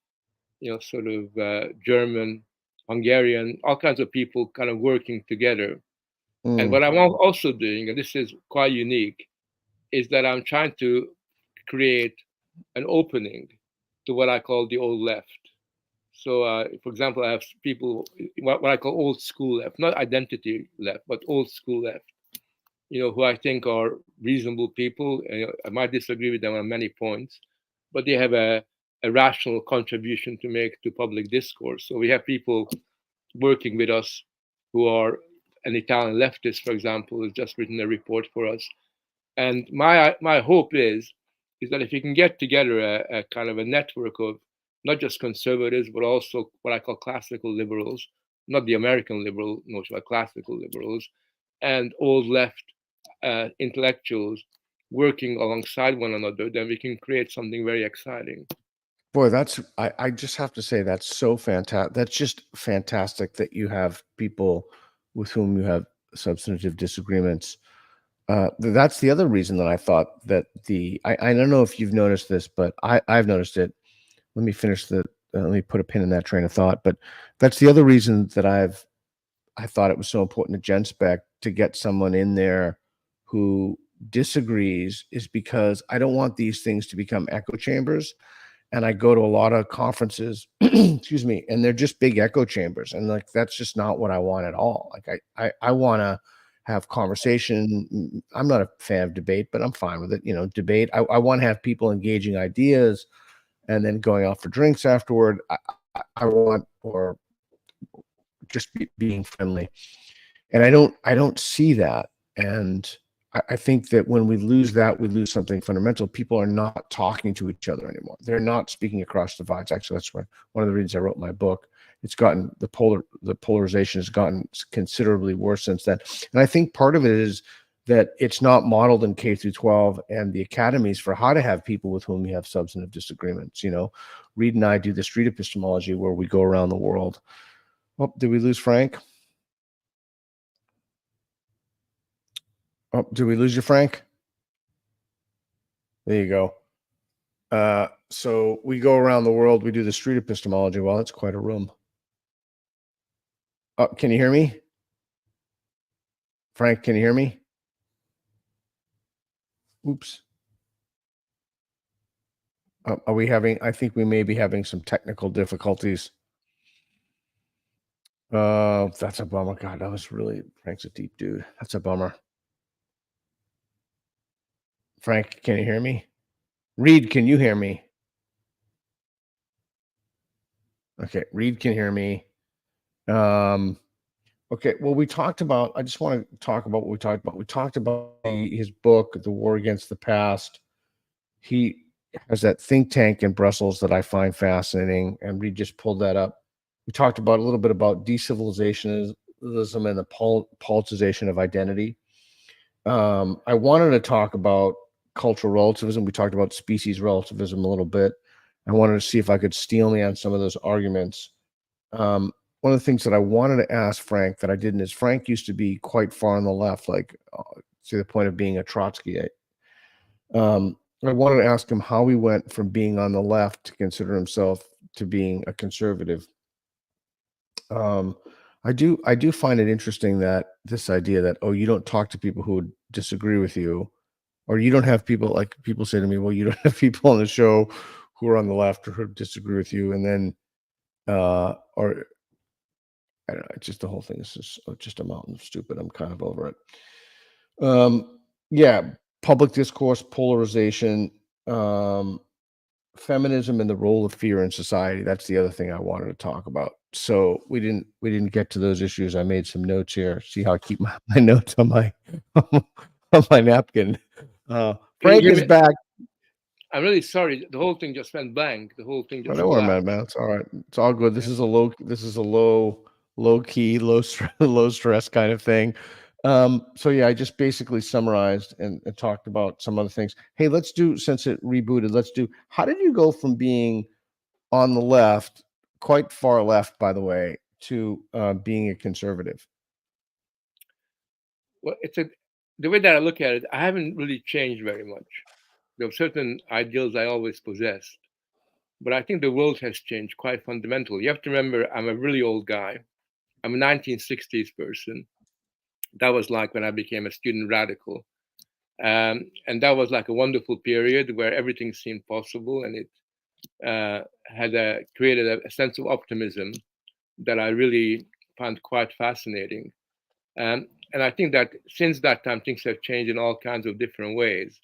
S2: sort of German, Hungarian, all kinds of people kind of working together. And
S1: Mm.
S2: what I'm also doing, and this is quite unique, is that I'm trying to create an opening to what I call the old left. So, for example, I have people, what I call old school left, not identity left, but old school left, who I think are reasonable people. I might disagree with them on many points, but they have a rational contribution to make to public discourse. So we have people working with us who are an Italian leftist, for example, has just written a report for us. And my hope is that if you can get together a kind of a network of not just conservatives, but also what I call classical liberals, not the American liberal notion, but classical liberals, and old left intellectuals working alongside one another, then we can create something very exciting.
S1: Boy, I just have to say that's so fantastic. That's just fantastic that you have people with whom you have substantive disagreements. That's the other reason that I thought that I don't know if you've noticed this, but I've noticed it. Let me finish let me put a pin in that train of thought. But that's the other reason that I thought it was so important to GenSpec to get someone in there who disagrees, is because I don't want these things to become echo chambers. and I go to a lot of conferences, excuse me, and they're just big echo chambers, and like that's just not what I want at all. Like I want to have conversation. I'm not a fan of debate, but I'm fine with it. Debate. I want to have people engaging ideas, and then going out for drinks afterward. I want, or just being friendly, and I don't see that, and I think that when we lose that, we lose something fundamental. People are not talking to each other anymore. They're not speaking across divides. Actually, that's one of the reasons I wrote my book. It's gotten the polarization has gotten considerably worse since then. And I think part of it is that it's not modeled in K through 12 and the academies for how to have people with whom you have substantive disagreements. Reed and I do the street epistemology where we go around the world. Oh, did we lose Frank? Oh, did we lose you, Frank? There you go. So we go around the world. We do the street epistemology. Well, that's quite a room. Can you hear me? Frank, can you hear me? Oops. Are we having, I think we may be having some technical difficulties. That's a bummer. God, Frank's a deep dude. That's a bummer. Frank, can you hear me? Reed, can you hear me? Okay, Reed can hear me. Okay, well, I just want to talk about what we talked about. We talked about his book, The War Against the Past. He has that think tank in Brussels that I find fascinating, and Reed just pulled that up. We talked about a little bit about de-civilizationism and the politicization of identity. I wanted to talk about cultural relativism. We talked about species relativism a little bit. I wanted to see if I could steel me on some of those arguments. One of the things that I wanted to ask Frank that I didn't is Frank used to be quite far on the left, like to the point of being a Trotskyite. I wanted to ask him how he went from being on the left to consider himself to being a conservative. I do find it interesting that this idea that, oh, you don't talk to people who would disagree with you, or you don't have people, like people say to me, well, you don't have people on the show who are on the left or who disagree with you, and then or I don't know, it's just the whole thing is just a mountain of stupid. I'm kind of over it. Yeah, public discourse, polarization, feminism, and the role of fear in society. That's the other thing I wanted to talk about. So we didn't get to those issues. I made some notes here. See how I keep my notes on my on my napkin. Frank is back.
S2: I'm really sorry. The whole thing just went blank. The whole thing just.
S1: Don't worry, man. It's all right. It's all good. This is a low key, low stress kind of thing. So yeah, I just basically summarized and talked about some other things. Hey, let's do, since it rebooted, how did you go from being on the left, quite far left, by the way, to being a conservative?
S2: Well, the way that I look at it, I haven't really changed very much. There are certain ideals I always possessed, but I think the world has changed quite fundamentally. You have to remember, I'm a really old guy. I'm a 1960s person. That was like when I became a student radical. And that was like a wonderful period where everything seemed possible, and it created a sense of optimism that I really found quite fascinating. And I think that since that time, things have changed in all kinds of different ways.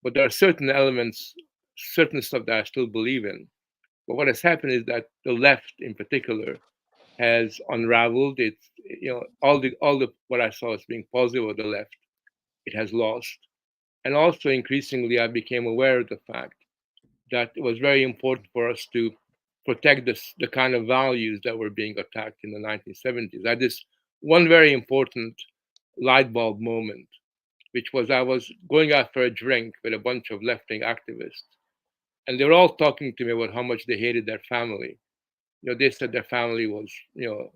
S2: But there are certain elements, certain stuff that I still believe in. But what has happened is that the left, in particular, has unraveled. It's all the what I saw as being positive of the left, it has lost. And also increasingly, I became aware of the fact that it was very important for us to protect the kind of values that were being attacked in the 1970s. I had this one very important light bulb moment, which was I was going out for a drink with a bunch of left-wing activists, and they were all talking to me about how much they hated their family. They said their family was,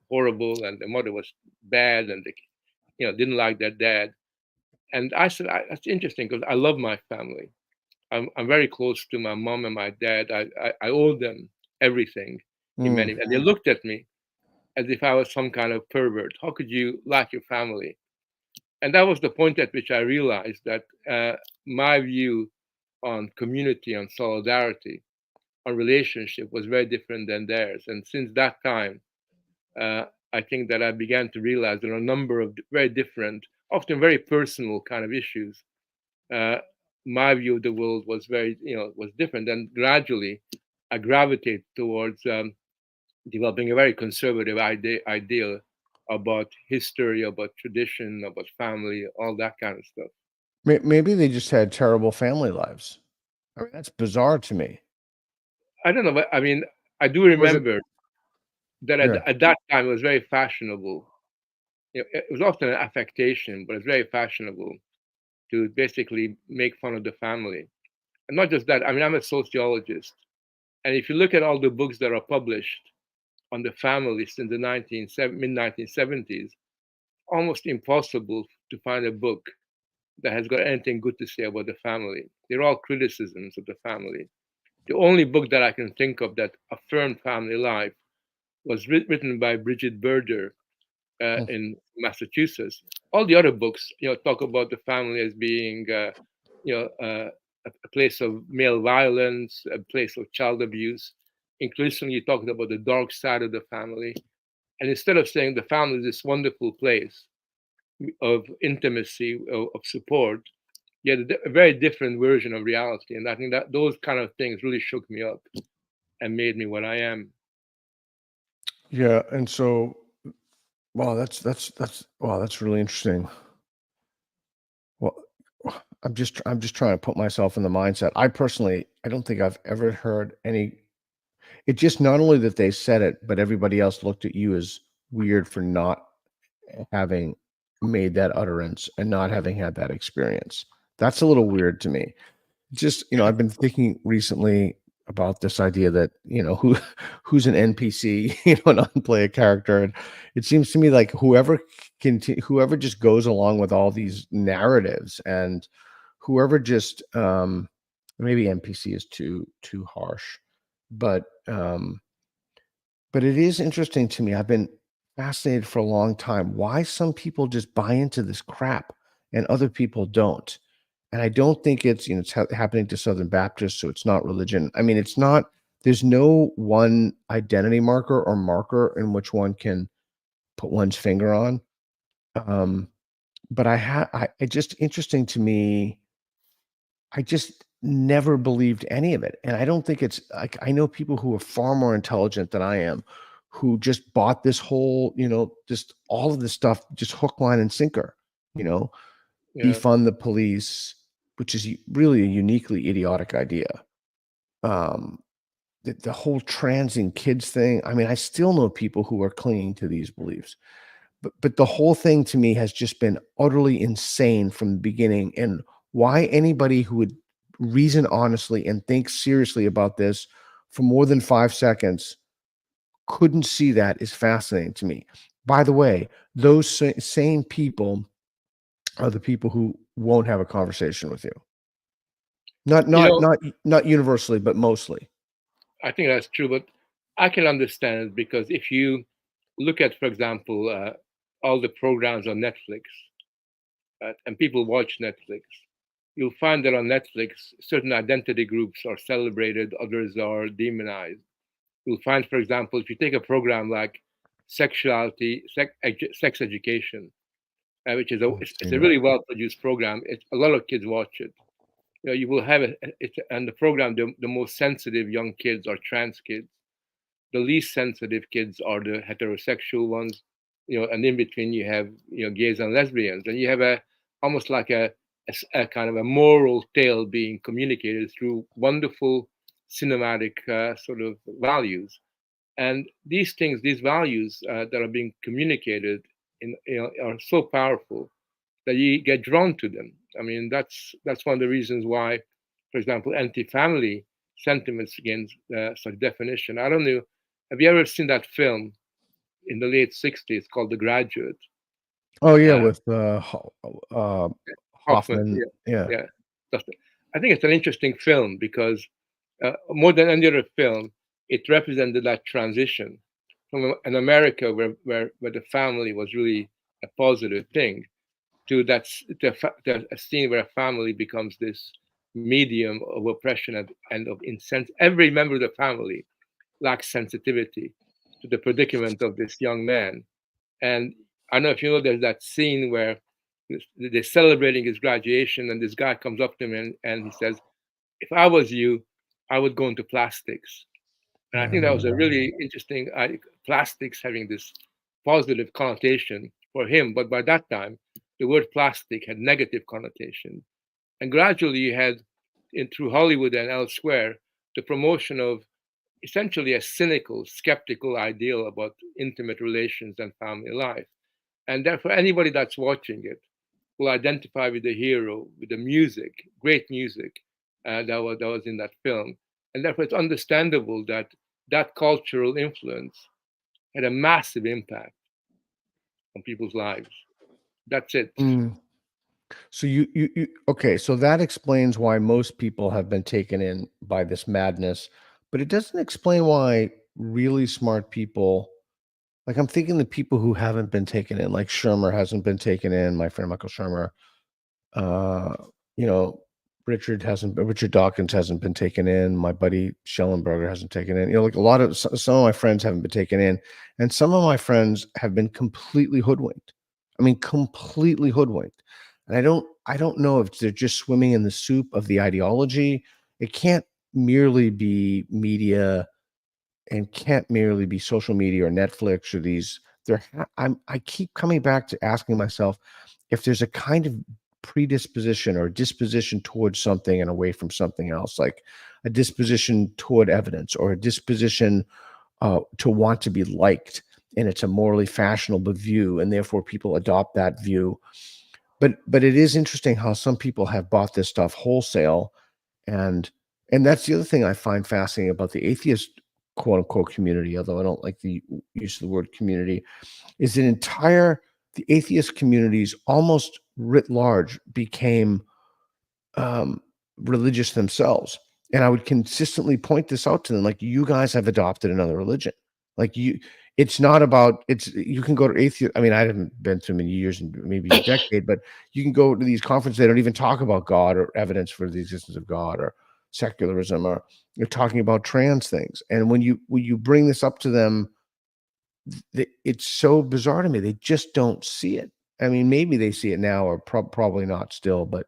S2: horrible, and their mother was bad, and they, didn't like their dad. And I said, that's interesting because I love my family. I'm very close to my mom and my dad. I owe them everything in many. And they looked at me as if I was some kind of pervert. How could you like your family? And that was the point at which I realized that my view on community and solidarity on relationship was very different than theirs. And since that time, uh, I think that I began to realize there are a number of very different, often very personal kind of issues. Uh, my view of the world was very, was different. And gradually, I gravitated towards developing a very conservative ideal about history, about tradition, about family, all that kind of stuff.
S1: Maybe they just had terrible family lives. I mean, that's bizarre to me.
S2: I don't know, but I mean, I do
S1: Was it?
S2: remember that
S1: Yeah.
S2: at that time it was very fashionable. It was often an affectation, but it's very fashionable to basically make fun of the family. And not just that, I mean, I'm a sociologist. And if you look at all the books that are published on the family since the mid 1970s, almost impossible to find a book that has got anything good to say about the family. They're all criticisms of the family. The only book that I can think of that affirmed family life was written by Bridget Berger
S1: Hmm.
S2: in Massachusetts. All the other books, talk about the family as being, you know, uh, a place of male violence, a place of child abuse. Increasingly talking about the dark side of the family. And instead of saying the family is this wonderful place of intimacy, of support, you had a very different version of reality. And I think that those kind of things really shook me up and made me what I am.
S1: Yeah, and so, wow, that's really interesting. Well, I'm just trying to put myself in the mindset. I don't think I've ever heard any. It just not only that they said it, but everybody else looked at you as weird for not having made that utterance and not having had that experience. That's a little weird to me. Just, I've been thinking recently about this idea that, who's an NPC, an unplay character. And it seems to me like whoever just goes along with all these narratives, and whoever just maybe NPC is too harsh, but it is interesting to me. I've been fascinated for a long time why some people just buy into this crap and other people don't. And I don't think it's, it's happening to Southern Baptists, so it's not religion. I mean, it's not, there's no one identity marker or marker in which one can put one's finger on. Um, but it's just interesting to me. I just never believed any of it. And I don't think it's like, I know people who are far more intelligent than I am who just bought this whole, just all of this stuff, just hook, line, and sinker, you know,
S2: Yeah.
S1: defund the police, which is really a uniquely idiotic idea. Um, the whole transing kids thing. I mean, I still know people who are clinging to these beliefs, but the whole thing to me has just been utterly insane from the beginning. And why anybody who would reason honestly and think seriously about this for more than 5 seconds couldn't see that is fascinating to me. By the way, those same people are the people who won't have a conversation with you. Not
S2: You
S1: not
S2: know,
S1: not not universally, but mostly.
S2: I think that's true, but I can understand it because if you look at, for example, all the programs on Netflix, and people watch Netflix, you'll find that on Netflix, certain identity groups are celebrated, others are demonized. You'll find, for example, if you take a program like sexuality, sex education, which is
S1: I've
S2: it's
S1: seen
S2: a
S1: it.
S2: really well produced program. A lot of kids watch it. You will have it, and the program, the most sensitive young kids are trans kids. The least sensitive kids are the heterosexual ones, and in between you have, gays and lesbians, and you have almost like a kind of a moral tale being communicated through wonderful cinematic sort of values. And these things, these values that are being communicated are so powerful that you get drawn to them. I mean, that's one of the reasons why, for example, anti-family sentiments against such definition. I don't know. Have you ever seen that film in the late '60s called The Graduate?
S1: Oh yeah,
S2: Uh,
S1: with
S2: Hoffman.
S1: Hoffman.
S2: Yeah,
S1: Yeah.
S2: yeah. I think it's an interesting film because more than any other film, it represented that transition from an America where the family was really a positive thing to a scene where a family becomes this medium of oppression and of insense. Every member of the family lacks sensitivity to the predicament of this young man. And I don't know if you know, there's that scene where they're celebrating his graduation, and this guy comes up to him and he says, "If I was you, I would go into plastics." And I think that was a really interesting, plastics having this positive connotation for him. But by that time, the word plastic had negative connotation. And gradually you had, through Hollywood and elsewhere, the promotion of essentially a cynical, skeptical ideal about intimate relations and family life. And therefore, anybody that's watching it will identify with the hero, with the music, great music that was in that film. And therefore, it's understandable that that cultural influence had a massive impact on people's lives. That's it.
S1: So you okay, so that explains why most people have been taken in by this madness, but it doesn't explain why really smart people, like I'm thinking the people who haven't been taken in, like Shermer hasn't been taken in, my friend Michael Shermer, uh, you know, Richard Dawkins hasn't been taken in, my buddy Schellenberger hasn't taken in. You know, like a lot of some of my friends haven't been taken in, and some of my friends have been completely hoodwinked. I mean, completely hoodwinked. And I don't know if they're just swimming in the soup of the ideology. It can't merely be media and can't merely be social media or Netflix or these. I keep coming back to asking myself if there's a kind of predisposition or disposition towards something and away from something else, like a disposition toward evidence or a disposition to want to be liked, and it's a morally fashionable view, and therefore people adopt that view. But it is interesting how some people have bought this stuff wholesale, and that's the other thing I find fascinating about the atheist quote unquote community, although I don't like the use of the word community, is the atheist communities almost writ large became religious themselves. And I would consistently point this out to them, like, you guys have adopted another religion. Like it's not about, you can go to atheist. I mean, I haven't been to many years and maybe a decade, but you can go to these conferences. They don't even talk about God or evidence for the existence of God or secularism, or you're talking about trans things. And when you bring this up to them, it's so bizarre to me. They just don't see it. I mean, maybe they see it now, or probably not still, but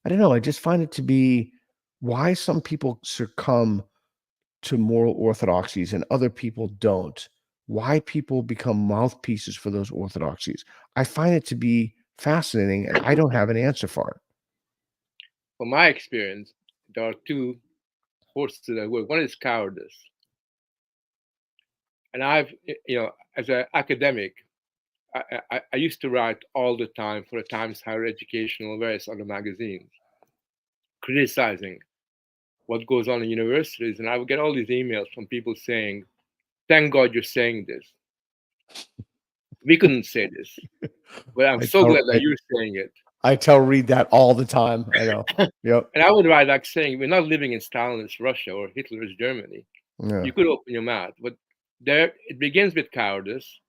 S1: I don't know. I just find it to be why some people succumb to moral orthodoxies and other people don't. Why people become mouthpieces for those orthodoxies. I find it to be fascinating, and I don't have an answer for it.
S2: From my experience, there are two forces at work. One is cowardice. And as an academic, I used to write all the time for the Times Higher Education or various other magazines, criticizing what goes on in universities. And I would get all these emails from people saying, "Thank God you're saying this. We couldn't say this, but I'm so glad that you're saying it."
S1: I tell Reed that all the time. I know. Yep.
S2: And I would write back saying, "We're not living in Stalinist Russia or Hitler's Germany.
S1: Yeah.
S2: You could open your mouth." But there, it begins with cowardice.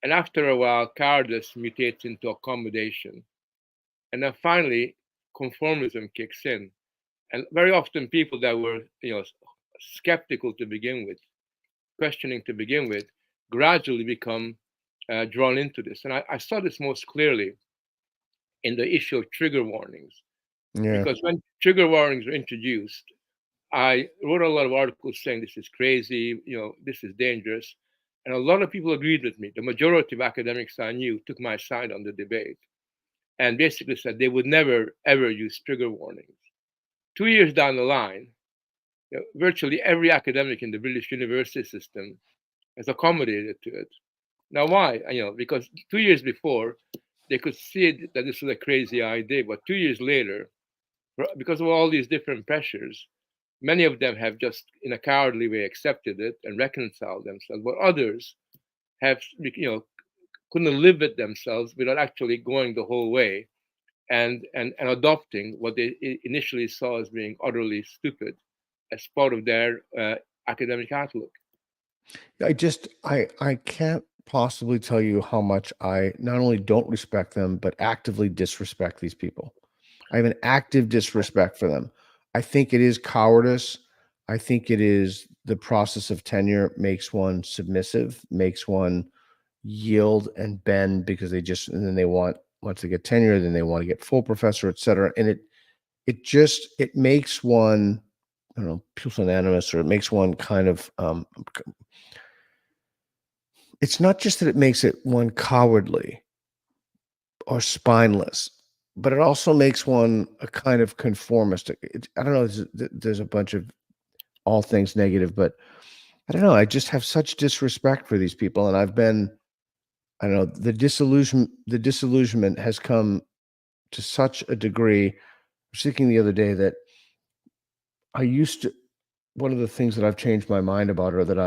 S2: And after a while, cowardice mutates into accommodation. And then finally, conformism kicks in. And very often people that were, skeptical to begin with, questioning to begin with, gradually become drawn into this. And I saw this most clearly in the issue of trigger warnings.
S1: Yeah.
S2: Because when trigger warnings were introduced, I wrote a lot of articles saying this is crazy, this is dangerous. And a lot of people agreed with me. The majority of academics I knew took my side on the debate and basically said they would never, ever use trigger warnings. 2 years down the line, virtually every academic in the British university system has accommodated to it. Now, why? Because 2 years before, they could see that this was a crazy idea, but 2 years later, because of all these different pressures, many of them have just, in a cowardly way, accepted it and reconciled themselves. But others have, couldn't live with themselves without actually going the whole way and adopting what they initially saw as being utterly stupid as part of their academic outlook.
S1: I can't possibly tell you how much I not only don't respect them, but actively disrespect these people. I have an active disrespect for them. I think it is cowardice. I think it is the process of tenure makes one submissive, makes one yield and bend because and then they once they get tenure, then they want to get full professor, et cetera. And it makes one, I don't know, pusillanimous, or it makes one kind of, it's not just that it makes it one cowardly or spineless, but it also makes one a kind of conformist. I don't know, there's a bunch of all things negative, but I don't know. I just have such disrespect for these people. And I don't know, the disillusionment has come to such a degree. I was thinking the other day that one of the things that I've changed my mind about, or that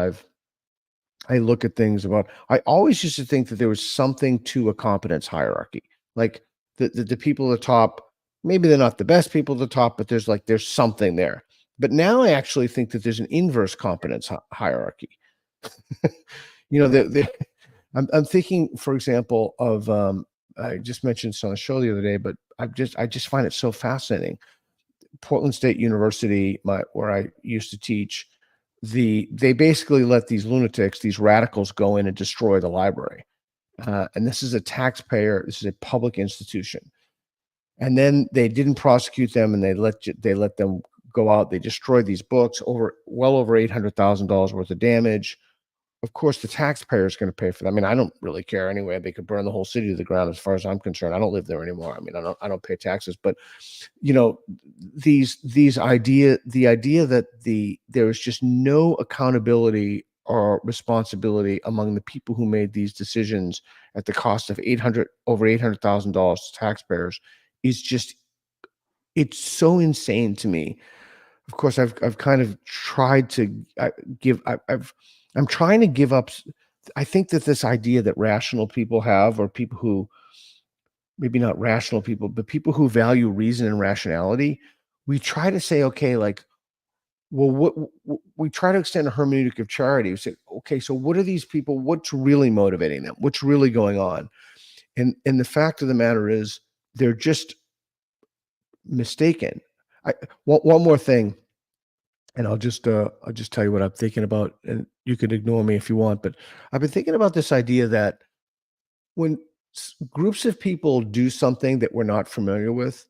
S1: I look at things about, I always used to think that there was something to a competence hierarchy. Like the people at the top, maybe they're not the best people at the top, but there's something there. But now I actually think that there's an inverse competence hierarchy. You know, I'm thinking, for example, of I just mentioned this on the show the other day, but I just find it so fascinating. Portland State University, where I used to teach, they basically let these lunatics, these radicals, go in and destroy the library. And this is this is a public institution. And then they didn't prosecute them, and they let them go out. They destroyed these books, well over $800,000 worth of damage. Of course, the taxpayer is going to pay for that. I mean, I don't really care anyway. They could burn the whole city to the ground, as far as I'm concerned. I don't live there anymore. I mean, I don't pay taxes. But you know, the idea that there is just no accountability or responsibility among the people who made these decisions at the cost of over $800,000 to taxpayers is just, it's so insane to me. Of course, I've kind of tried to I'm trying to give up. I think that this idea that rational people have, or people who, maybe not rational people, but people who value reason and rationality, we try to say, okay, like, well, we try to extend a hermeneutic of charity. We say, okay, so what are these people? What's really motivating them? What's really going on? And the fact of the matter is, they're just mistaken. One more thing, and I'll just tell you what I'm thinking about, and you can ignore me if you want. But I've been thinking about this idea that when groups of people do something that we're not familiar with,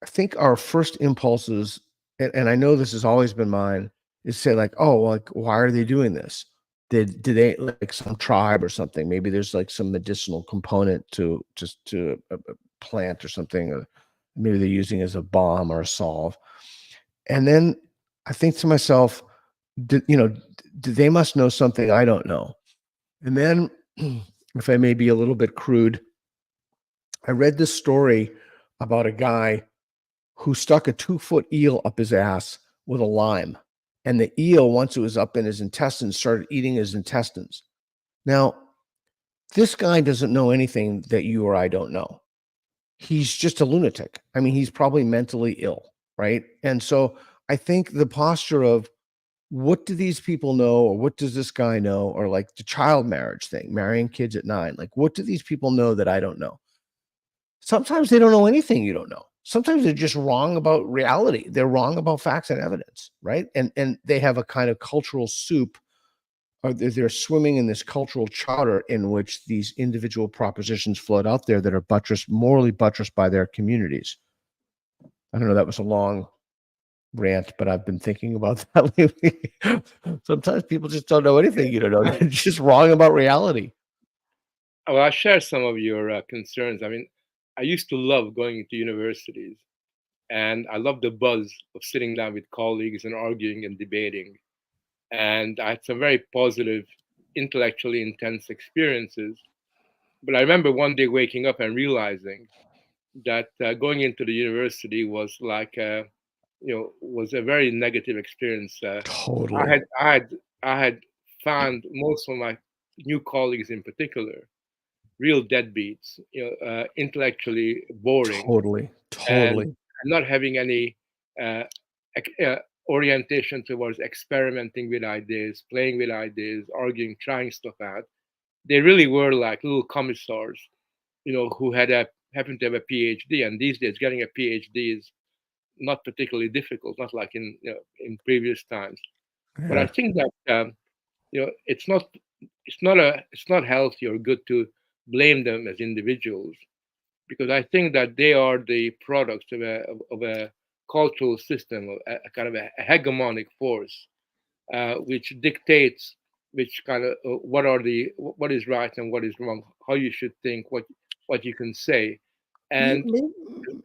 S1: I think our first impulses, and I know this has always been mine, is say like, oh, like, why are they doing this? Did they, like, some tribe or something? Maybe there's like some medicinal component to a plant or something. Or maybe they're using it as a bomb or a solve. And then I think to myself, they must know something I don't know. And then, if I may be a little bit crude, I read this story about a guy who stuck a 2-foot eel up his ass with a lime. And the eel, once it was up in his intestines, started eating his intestines. Now, this guy doesn't know anything that you or I don't know. He's just a lunatic. I mean, he's probably mentally ill, right? And so I think the posture of, what do these people know, or what does this guy know, or like the child marriage thing, marrying kids at 9, like, what do these people know that I don't know? Sometimes they don't know anything you don't know. Sometimes they're just wrong about reality. They're wrong about facts and evidence, right? And they have a kind of cultural soup, or they're swimming in this cultural chowder in which these individual propositions float out there that are morally buttressed by their communities. I don't know, that was a long rant, but I've been thinking about that lately. Sometimes people just don't know anything you don't know. They're just wrong about reality.
S2: Well, I share some of your concerns. I mean, I used to love going into universities, and I love the buzz of sitting down with colleagues and arguing and debating. And I had some very positive, intellectually intense experiences. But I remember one day waking up and realizing that going into the university was like, was a very negative experience. I
S1: Totally.
S2: had, I had, I had found most of my new colleagues, in particular, real deadbeats, intellectually boring,
S1: Totally.
S2: and
S1: Totally.
S2: not having any uh, orientation towards experimenting with ideas, playing with ideas, arguing, trying stuff out. They really were like little commissars, who happened to have a PhD. And these days, getting a PhD is not particularly difficult, not like in previous times. But I
S1: Yeah.
S2: think that it's not healthy or good to blame them as individuals, because I think that they are the products of a cultural system, a kind of a hegemonic force, which dictates which kind of what is right and what is wrong, how you should think, what you can say,
S1: Yeah,
S2: and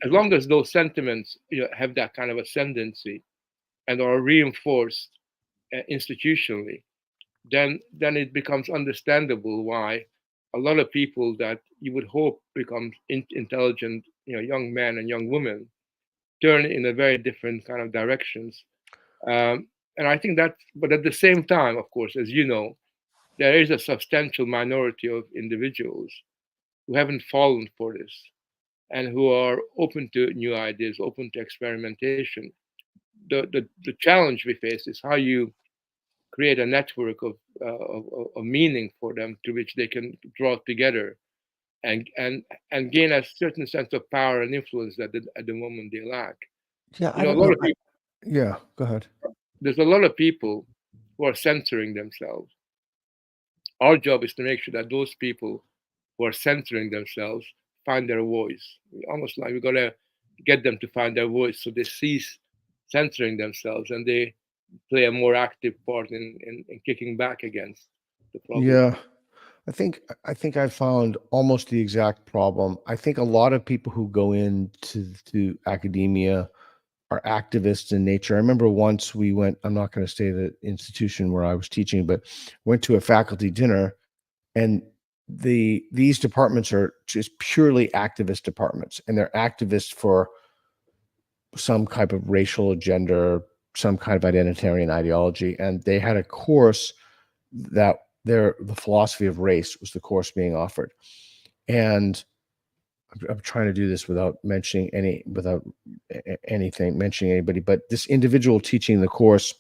S2: as long as those sentiments have that kind of ascendancy and are reinforced institutionally, then it becomes understandable why a lot of people that you would hope become intelligent, young men and young women, turn in a very different kind of directions. And I think that, but at the same time, of course, as you know, there is a substantial minority of individuals who haven't fallen for this and who are open to new ideas, open to experimentation. The challenge we face is how you create a network of meaning for them to which they can draw together and and and gain a certain sense of power and influence that at the moment they lack.
S1: yeah,
S2: You
S1: I
S2: know, a
S1: don't
S2: lot
S1: know.
S2: of people,
S1: Yeah, go ahead.
S2: there's a lot of people who are censoring themselves. Our job is to make sure that those people who are censoring themselves find their voice. Almost like we gotta get them to find their voice so they cease censoring themselves and they play a more active part in kicking back against the problem.
S1: Yeah. I think I found almost the exact problem. I think a lot of people who go into academia are activists in nature. I remember once we went, I'm not going to say the institution where I was teaching, but went to a faculty dinner, and these departments are just purely activist departments, and they're activists for some type of racial agenda, some kind of identitarian ideology. And they had a course that the philosophy of race was the course being offered. And I'm trying to do this without mentioning anybody, but this individual teaching the course.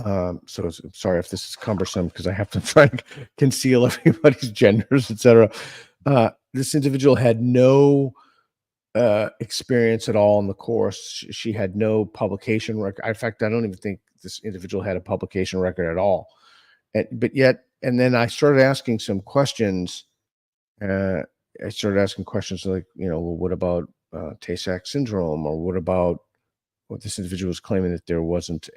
S1: I'm sorry if this is cumbersome because I have to try and conceal everybody's genders, etc. This individual had no experience at all in the course. She had no publication record. In fact, I don't even think this individual had a publication record at all. But yet, and then I started asking some questions. Uh, I started asking questions like, well, what about Tay-Sachs syndrome, or what about what this individual was claiming that there wasn't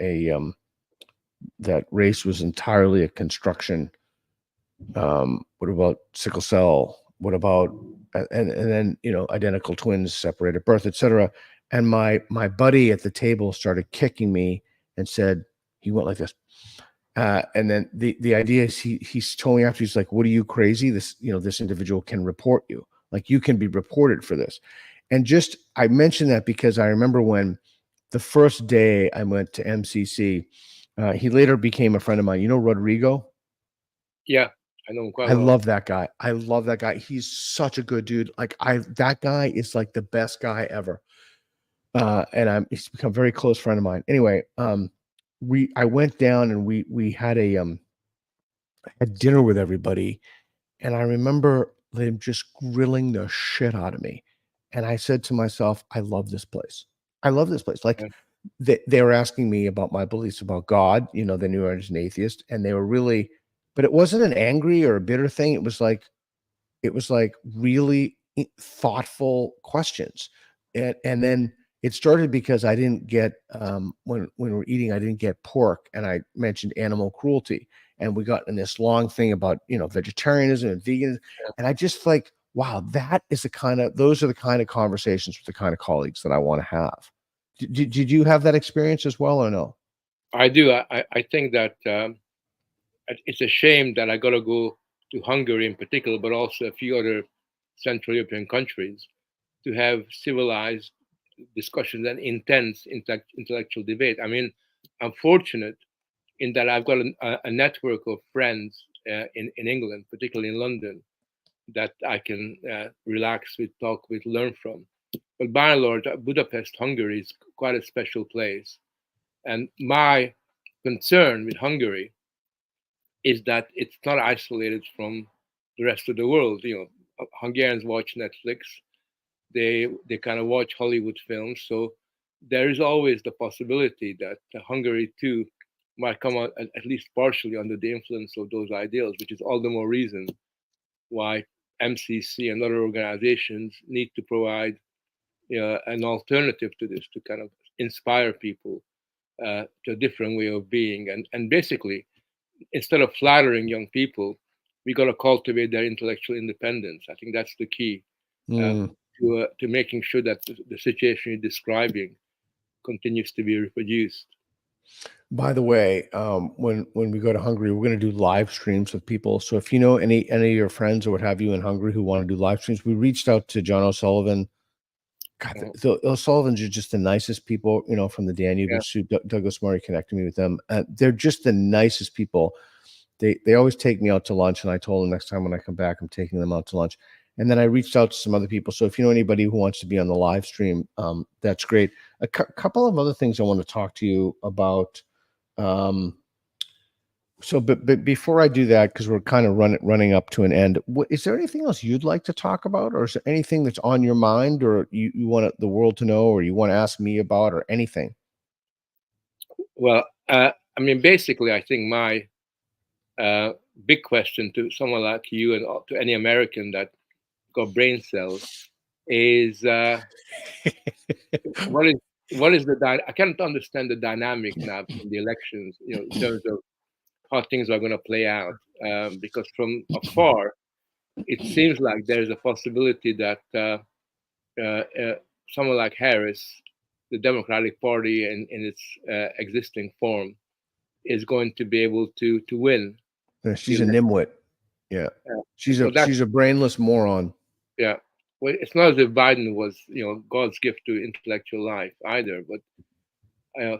S1: that race was entirely a construction. What about sickle cell? What about and then identical twins separate at birth, etc. And my buddy at the table started kicking me and said, he went like this. And then the idea is he's told me after, he's like, "What are you, crazy? This individual can report you. Like, you can be reported for this." And just, I mentioned that because I remember when the first day I went to MCC, he later became a friend of mine. You know Rodrigo?
S2: Yeah, I know him quite
S1: I
S2: well.
S1: love that guy. I love that guy. He's such a good dude. Like, that guy is like the best guy ever. And he's become a very close friend of mine. Anyway, I went down and we had had dinner with everybody, and I remember them just grilling the shit out of me. And I said to myself, I love this place. I love this place. Like,
S2: Yeah.
S1: they were asking me about my beliefs about God. They knew I was an atheist, and they were really, but it wasn't an angry or a bitter thing. It was like really thoughtful questions. And then it started because I didn't get, when we were eating, I didn't get pork, and I mentioned animal cruelty, and we got in this long thing about vegetarianism and veganism, and I just like, wow, those are the kind of conversations with the kind of colleagues that I want to have. Did you have that experience as well, or no?
S2: I do. I think that it's a shame that I got to go to Hungary in particular, but also a few other Central European countries to have civilized discussions and intense intellectual debate. I mean, I'm fortunate in that I've got a network of friends in England, particularly in London, that I can relax with, talk with, learn from. But by and large, Budapest, Hungary is quite a special place. And my concern with Hungary is that it's not isolated from the rest of the world. Hungarians watch Netflix. They kind of watch Hollywood films. So there is always the possibility that Hungary too might come out at least partially under the influence of those ideals, which is all the more reason why MCC and other organizations need to provide an alternative to this to kind of inspire people to a different way of being. And basically, instead of flattering young people, we got to cultivate their intellectual independence. I think that's the key to making sure that the situation you're describing continues to be reproduced.
S1: By the way, when we go to Hungary, we're going to do live streams with people. So if you know any of your friends or what have you in Hungary who want to do live streams, we reached out to John O'Sullivan. God, the O'Sullivans are just the nicest people, you know, from the Danube.
S2: Yeah.
S1: Douglas Murray connected me with them. They're just the nicest people. They always take me out to lunch, and I told them next time when I come back, I'm taking them out to lunch. And then I reached out to some other people. So if you know anybody who wants to be on the live stream, that's great. A couple of other things I want to talk to you about. But before I do that, because we're kind of running up to an end, is there anything else you'd like to talk about, or is there anything that's on your mind, or you want the world to know, or you want to ask me about, or anything?
S2: Well, I mean, basically, I think my big question to someone like you and to any American that got brain cells is what is the I can't understand the dynamic now in the elections, you know, in terms of how things are going to play out, because from afar it seems like there's a possibility that someone like Harris, the Democratic Party in its existing form, is going to be able to win.
S1: Yeah, she's a nimwit. Yeah, she's a brainless moron.
S2: Yeah, well, it's not as if Biden was, you know, God's gift to intellectual life either. But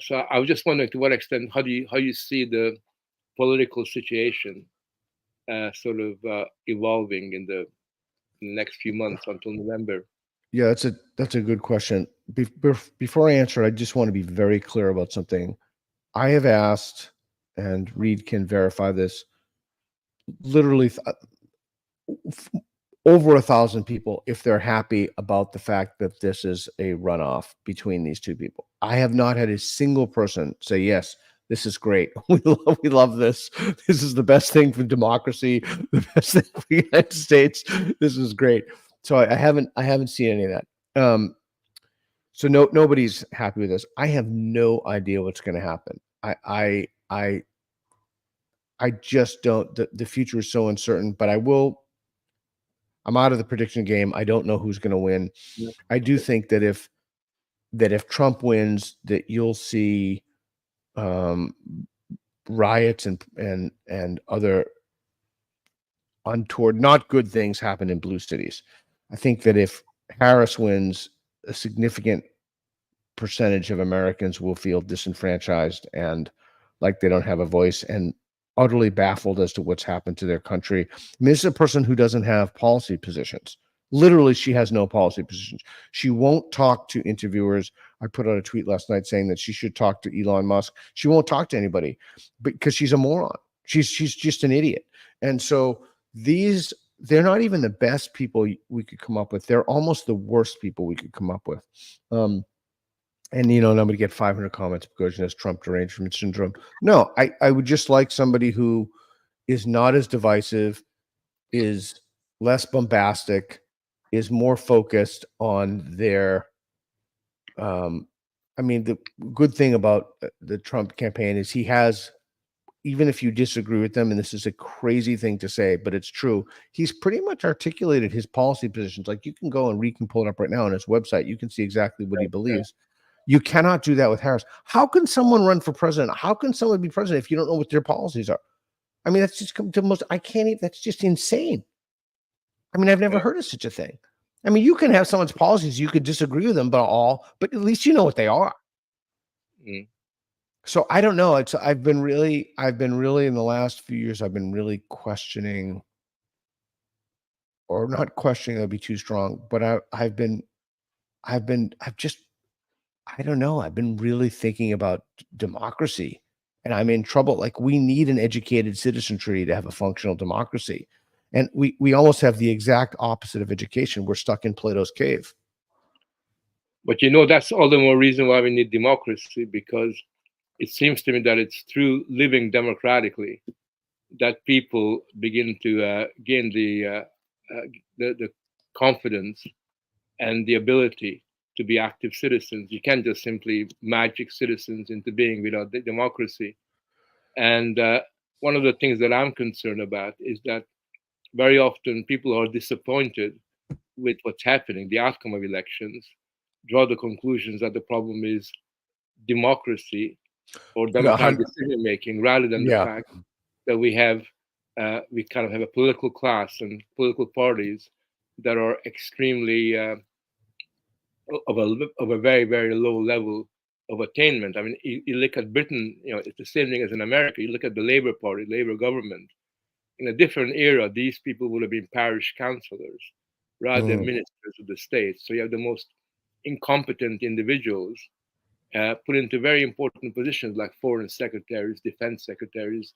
S2: so I was just wondering, to what extent, how you see the political situation sort of evolving in the next few months until November?
S1: Yeah, that's a good question. Before I answer, I just want to be very clear about something. I have asked, and Reed can verify this, literally over 1,000 people if they're happy about the fact that this is a runoff between these two people. I have not had a single person say, yes, this is great. We love this. This is the best thing for democracy, the best thing for the United States. This is great. So I haven't seen any of that. So nobody's happy with this. I have no idea what's going to happen. I just don't. The future is so uncertain. But I'm out of the prediction game. I don't know who's going to win.
S2: Yeah.
S1: I do think that if Trump wins, that you'll see riots and other untoward, not good things happen in blue cities. I think that if Harris wins, a significant percentage of Americans will feel disenfranchised and like they don't have a voice and utterly baffled as to what's happened to their country. I mean, this is a person who doesn't have policy positions. Literally, she has no policy positions. She won't talk to interviewers. I put out a tweet last night saying that she should talk to Elon Musk. She won't talk to anybody because she's a moron. She's just an idiot. And so they're not even the best people we could come up with. They're almost the worst people we could come up with. And, you know, I'm going to get 500 comments because it has Trump derangement syndrome. No, I would just like somebody who is not as divisive, is less bombastic, is more focused on their I mean, the good thing about the Trump campaign is he has, even if you disagree with them, and this is a crazy thing to say, but it's true, he's pretty much articulated his policy positions. Like, you can go and Reed can pull it up right now on his website. You can see exactly what he believes. You cannot do that with Harris. How can someone run for president? How can someone be president if you don't know what their policies are? I mean, that's just the most, I can't even, that's just insane. I mean, I've never heard of such a thing. I mean, you can have someone's policies, you could disagree with them, but at least you know what they are.
S2: Mm.
S1: So I don't know. I've been really in the last few years, I've been really questioning, or not questioning, that'd be too strong, but I've just, I don't know. I've been really thinking about democracy, and I'm in trouble. Like, we need an educated citizenry to have a functional democracy. And we almost have the exact opposite of education. We're stuck in Plato's cave.
S2: But that's all the more reason why we need democracy, because it seems to me that it's through living democratically that people begin to gain the confidence and the ability to be active citizens. You can't just simply magic citizens into being without the democracy. And one of the things that I'm concerned about is that very often people are disappointed with what's happening, the outcome of elections, draw the conclusions that the problem is democracy or
S1: Yeah,
S2: democratic decision making, rather than the
S1: yeah,
S2: fact that we kind of have a political class and political parties that are extremely of a very very low level of attainment. I mean, you look at Britain, it's the same thing as in America. You look at the Labour Party, Labour government. In a different era, these people would have been parish councillors rather than
S1: mhm.
S2: ministers of the state. So you have the most incompetent individuals put into very important positions like foreign secretaries, defense secretaries,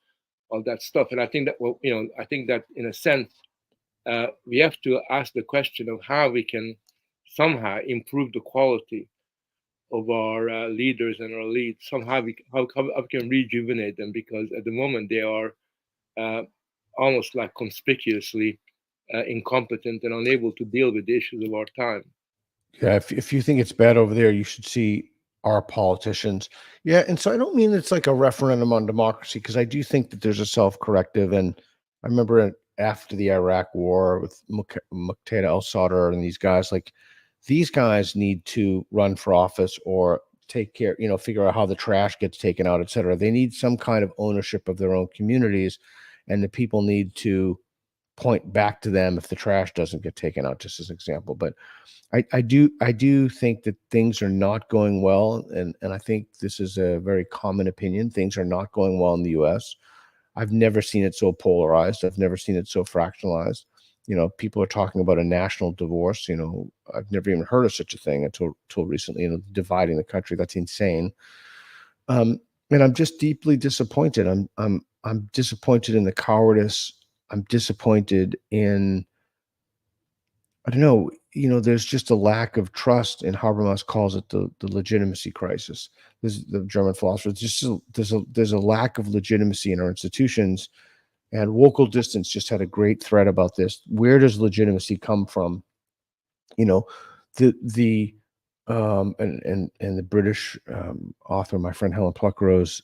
S2: all that stuff. And I think that, well, I think that in a sense, we have to ask the question of how we can somehow improve the quality of our leaders and our leads. Somehow how we can rejuvenate them, because at the moment they are uh, almost like conspicuously incompetent and unable to deal with the issues of our time.
S1: Yeah, if you think it's bad over there, you should see our politicians. Yeah, and so I don't mean it's like a referendum on democracy, because I do think that there's a self-corrective. And I remember after the Iraq War with Muqtada al-Sadr and these guys, like these guys need to run for office or take care, figure out how the trash gets taken out, et cetera. They need some kind of ownership of their own communities, and the people need to point back to them if the trash doesn't get taken out, just as an example. But I do think that things are not going well, and I think this is a very common opinion. Things are not going well in the U.S. I've never seen it so polarized. I've never seen it so fractionalized. People are talking about a national divorce. I've never even heard of such a thing until recently. Dividing the country. That's insane. And I'm just deeply disappointed. I'm disappointed in the cowardice. I'm disappointed in, I don't know, there's just a lack of trust, and Habermas calls it the legitimacy crisis. This is the German philosopher. There's a lack of legitimacy in our institutions, and Local Distance just had a great thread about this. Where does legitimacy come from? The and the British author, my friend Helen Pluckrose,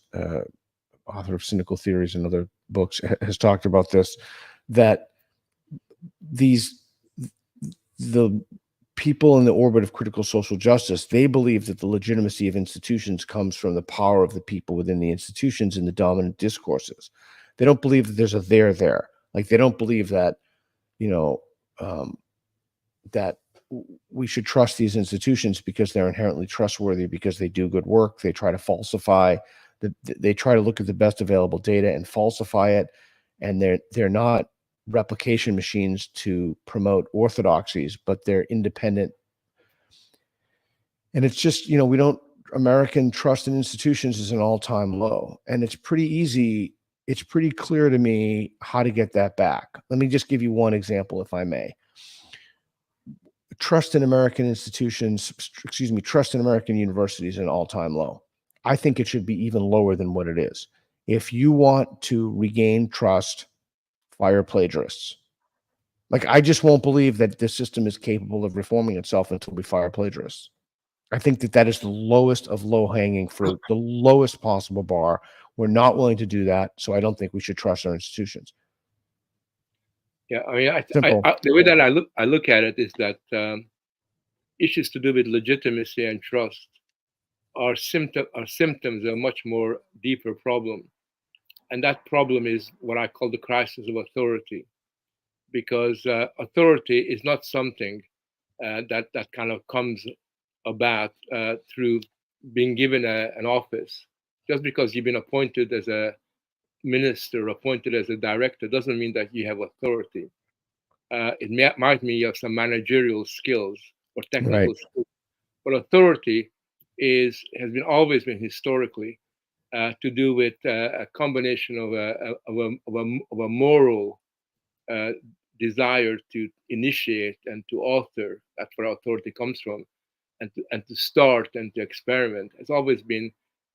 S1: author of Cynical Theories and other books, has talked about this, that these the people in the orbit of critical social justice, they believe that the legitimacy of institutions comes from the power of the people within the institutions and the dominant discourses. They don't believe that there's a there. Like they don't believe that, you know, that we should trust these institutions because they're inherently trustworthy, because they do good work. They try to falsify, they try to look at the best available data and falsify it. And they're not replication machines to promote orthodoxies, but they're independent. And it's just, we don't, American trust in institutions is an all-time low. And it's pretty easy. It's pretty clear to me how to get that back. Let me just give you one example, if I may. Trust in American institutions, trust in American universities is an all-time low. I think it should be even lower than what it is. If you want to regain trust, fire plagiarists. Like, I just won't believe that this system is capable of reforming itself until we fire plagiarists. I think that is the lowest of low-hanging fruit, the lowest possible bar. We're not willing to do that, so I don't think we should trust our institutions.
S2: Yeah, I mean,
S1: Simple.
S2: the way that I look at it is that issues to do with legitimacy and trust are symptoms of a much more deeper problem, and that problem is what I call the crisis of authority, because authority is not something that kind of comes about through being given an office. Just because you've been appointed as a minister, appointed as a director, doesn't mean that you have authority. Might mean you have some managerial skills or
S1: Right.
S2: technical skills, but authority has been always been historically to do with a combination of a moral desire to initiate and to author. That's where authority comes from, to start and to experiment has always been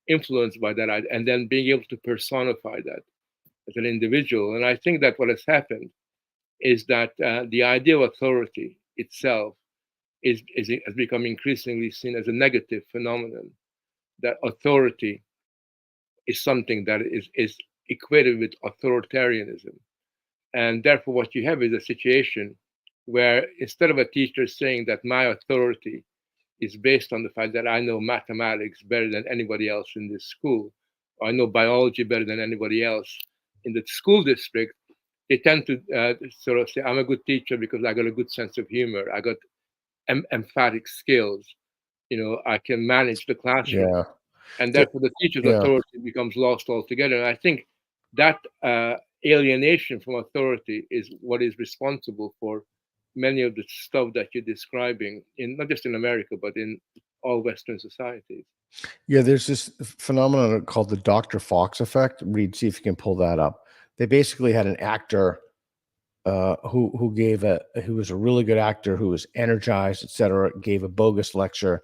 S2: influenced by that, and then being able to personify that as an individual. And I think that what has happened is that the idea of authority itself has become increasingly seen as a negative phenomenon. That authority is something that is equated with authoritarianism. And therefore, what you have is a situation where instead of a teacher saying that my authority is based on the fact that I know mathematics better than anybody else in this school, or I know biology better than anybody else in the school district, they tend to sort of say, I'm a good teacher because I got a good sense of humor. I got emphatic skills. I can manage the classroom.
S1: Yeah.
S2: And
S1: The-
S2: therefore the teacher's
S1: yeah.
S2: authority becomes lost altogether. And I think that alienation from authority is what is responsible for many of the stuff that you're describing, in not just in America, but in all Western societies.
S1: Yeah, there's this phenomenon called the Dr. Fox effect. Reed, see if you can pull that up. They basically had an actor who who was a really good actor, who was energized, etc., gave a bogus lecture,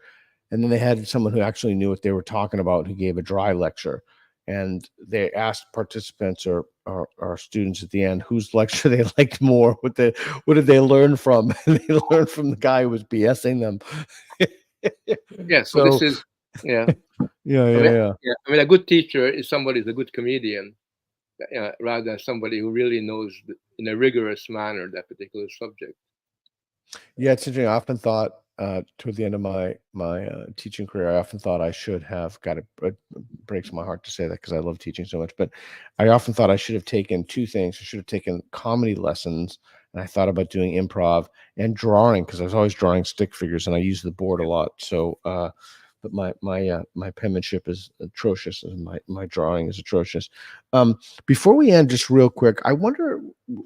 S1: and then they had someone who actually knew what they were talking about, who gave a dry lecture, and they asked participants or students at the end whose lecture they liked more. What did they learn from? And they learned from the guy who was BSing them.
S2: Yeah, so this
S1: So
S2: is, yeah.
S1: yeah,
S2: I
S1: yeah,
S2: mean,
S1: yeah.
S2: yeah, I mean, a good teacher is somebody who's a good comedian, rather than somebody who really knows in a rigorous manner that particular subject.
S1: Yeah, it's interesting. I often thought, toward the end of my teaching career, I often thought I should have got it breaks my heart to say that because I love teaching so much, but I often thought I should have taken two things. I should have taken comedy lessons, and I thought about doing improv and drawing because I was always drawing stick figures and I use the board a lot. So, but my penmanship is atrocious and my drawing is atrocious. Before we end, just real quick, I wonder,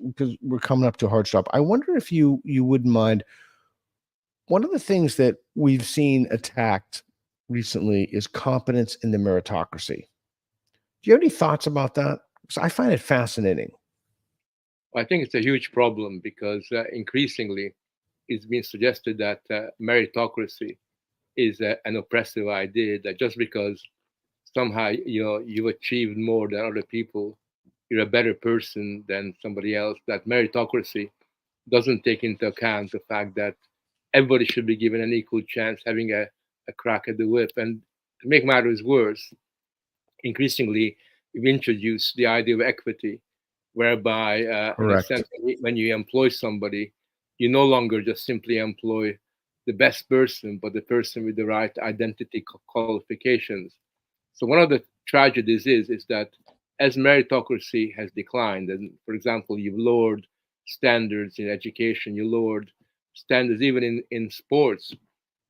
S1: because we're coming up to a hard stop, I wonder if you wouldn't mind. One of the things that we've seen attacked recently is competence in the meritocracy. Do you have any thoughts about that? Because I find it fascinating.
S2: I think it's a huge problem because increasingly it's been suggested that meritocracy is an oppressive idea, that just because somehow you've achieved more than other people, you're a better person than somebody else. That meritocracy doesn't take into account the fact that everybody should be given an equal chance having a crack at the whip. And to make matters worse, increasingly we've introduced the idea of equity, whereby in a
S1: Correct.
S2: sense when you employ somebody, you no longer just simply employ the best person, but the person with the right identity qualifications. So one of the tragedies is that as meritocracy has declined, and for example, you've lowered standards in education, you lowered standards even in sports,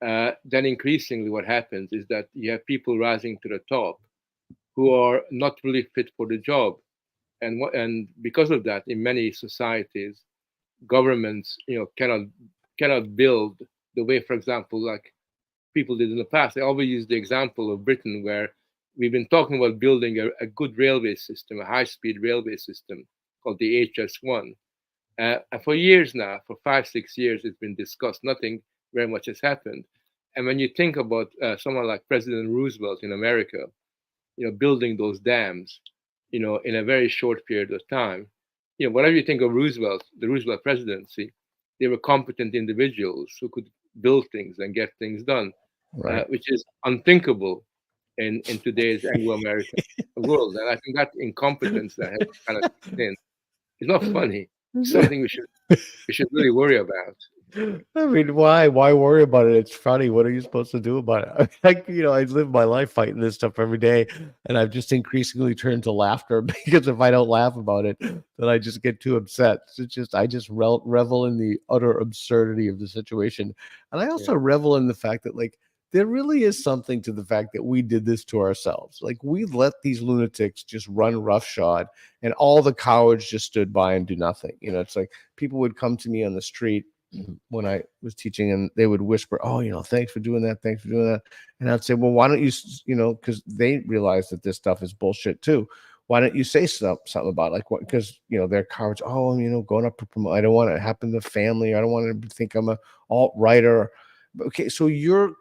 S2: then increasingly what happens is that you have people rising to the top who are not really fit for the job. And because of that, in many societies, governments cannot build the way, for example, like people did in the past. I always use the example of Britain, where we've been talking about building a good railway system, a high-speed railway system called the HS1. And for years now, for 5, 6 years, it's been discussed. Nothing very much has happened. And when you think about someone like President Roosevelt in America, building those dams, in a very short period of time, whatever you think of Roosevelt, the Roosevelt presidency, they were competent individuals who could build things and get things done,
S1: Right.
S2: which is unthinkable in today's Anglo-American world. And I think that incompetence that has kind of kicked in is not funny. It's something we should really worry about.
S1: I mean, why? Why worry about it? It's funny. What are you supposed to do about it? Like, I live my life fighting this stuff every day, and I've just increasingly turned to laughter because if I don't laugh about it, then I just get too upset. It's just I just revel in the utter absurdity of the situation, and I
S2: Yeah,
S1: also revel in the fact that like there really is something to the fact that we did this to ourselves. Like we let these lunatics just run roughshod, and all the cowards just stood by and do nothing. It's like people would come to me on the street when I was teaching, and they would whisper, "Oh, thanks for doing that. Thanks for doing that." And I'd say, "Well, why don't you, because they realize that this stuff is bullshit too. Why don't you say something about it? Like what? Because they're cowards. Oh, going up to promote. I don't want it to happen to the family. I don't want to think I'm a alt writer. okay, so you're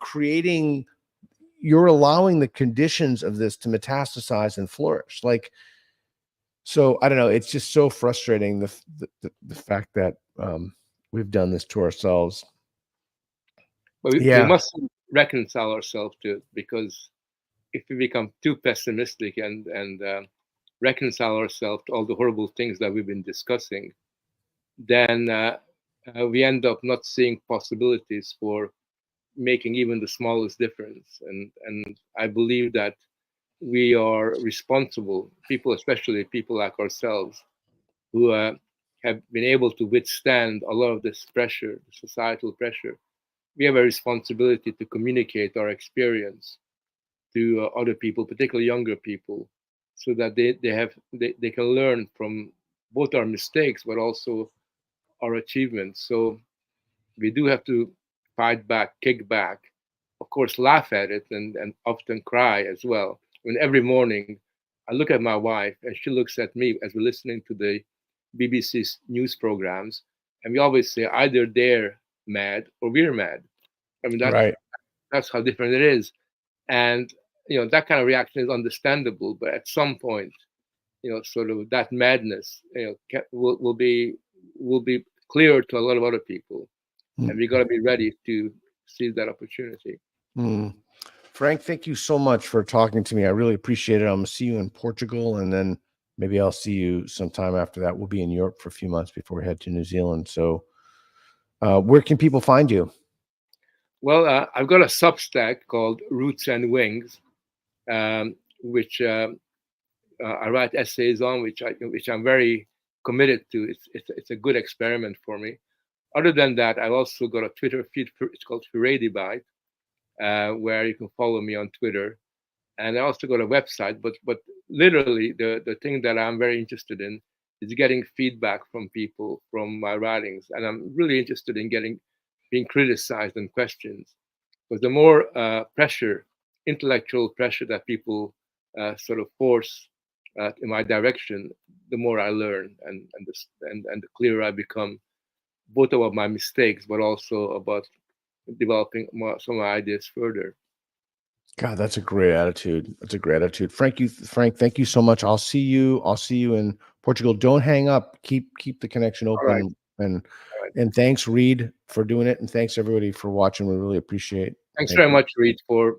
S1: allowing the conditions of this to metastasize and flourish. Like, so I don't know. It's just so frustrating the fact that we've done this to ourselves.
S2: But we must reconcile ourselves to it, because if we become too pessimistic and reconcile ourselves to all the horrible things that we've been discussing, then we end up not seeing possibilities for making even the smallest difference. And I believe that we are responsible, people, especially people like ourselves, who have been able to withstand a lot of this pressure, societal pressure. We have a responsibility to communicate our experience to other people, particularly younger people, so that they can learn from both our mistakes but also our achievements. So we do have to fight back, kick back, of course, laugh at it, and often cry as well. When every morning I look at my wife and she looks at me as we're listening to the BBC's news programs, and we always say either they're mad or we're mad. I mean, that's how different it is. And that kind of reaction is understandable, but at some point, sort of that madness, will be clear to a lot of other people, and we got to be ready to seize that opportunity.
S1: Frank, thank you so much for talking to me. I really appreciate it. I'm gonna see you in Portugal, and then maybe I'll see you sometime after that. We'll be in Europe for a few months before we head to New Zealand. So, where can people find you?
S2: Well, I've got a Substack called Roots and Wings, which I write essays on, which I'm very committed to. It's a good experiment for me. Other than that, I've also got a Twitter feed. It's called Furedi Byte, where you can follow me on Twitter. And I also got a website. But literally, the thing that I'm very interested in is getting feedback from people from my writings, and I'm really interested in being criticized and questioned. Because the more intellectual pressure that people sort of force in my direction, the more I learn, and the clearer I become, both about my mistakes, but also about developing some of my ideas further.
S1: God, that's a great attitude. That's a great attitude. Frank, thank you so much. I'll see you in Portugal. Don't hang up. Keep the connection open.
S2: Right.
S1: And thanks, Reed, for doing it. And thanks everybody for watching. We really appreciate it.
S2: Thanks very much, Reed, for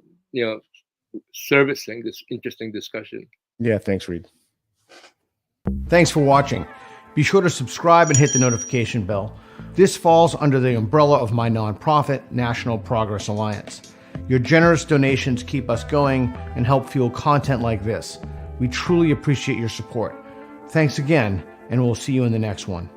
S2: servicing this interesting discussion.
S1: Yeah, thanks, Reed. Thanks for watching. Be sure to subscribe and hit the notification bell. This falls under the umbrella of my nonprofit, National Progress Alliance. Your generous donations keep us going and help fuel content like this. We truly appreciate your support. Thanks again, and we'll see you in the next one.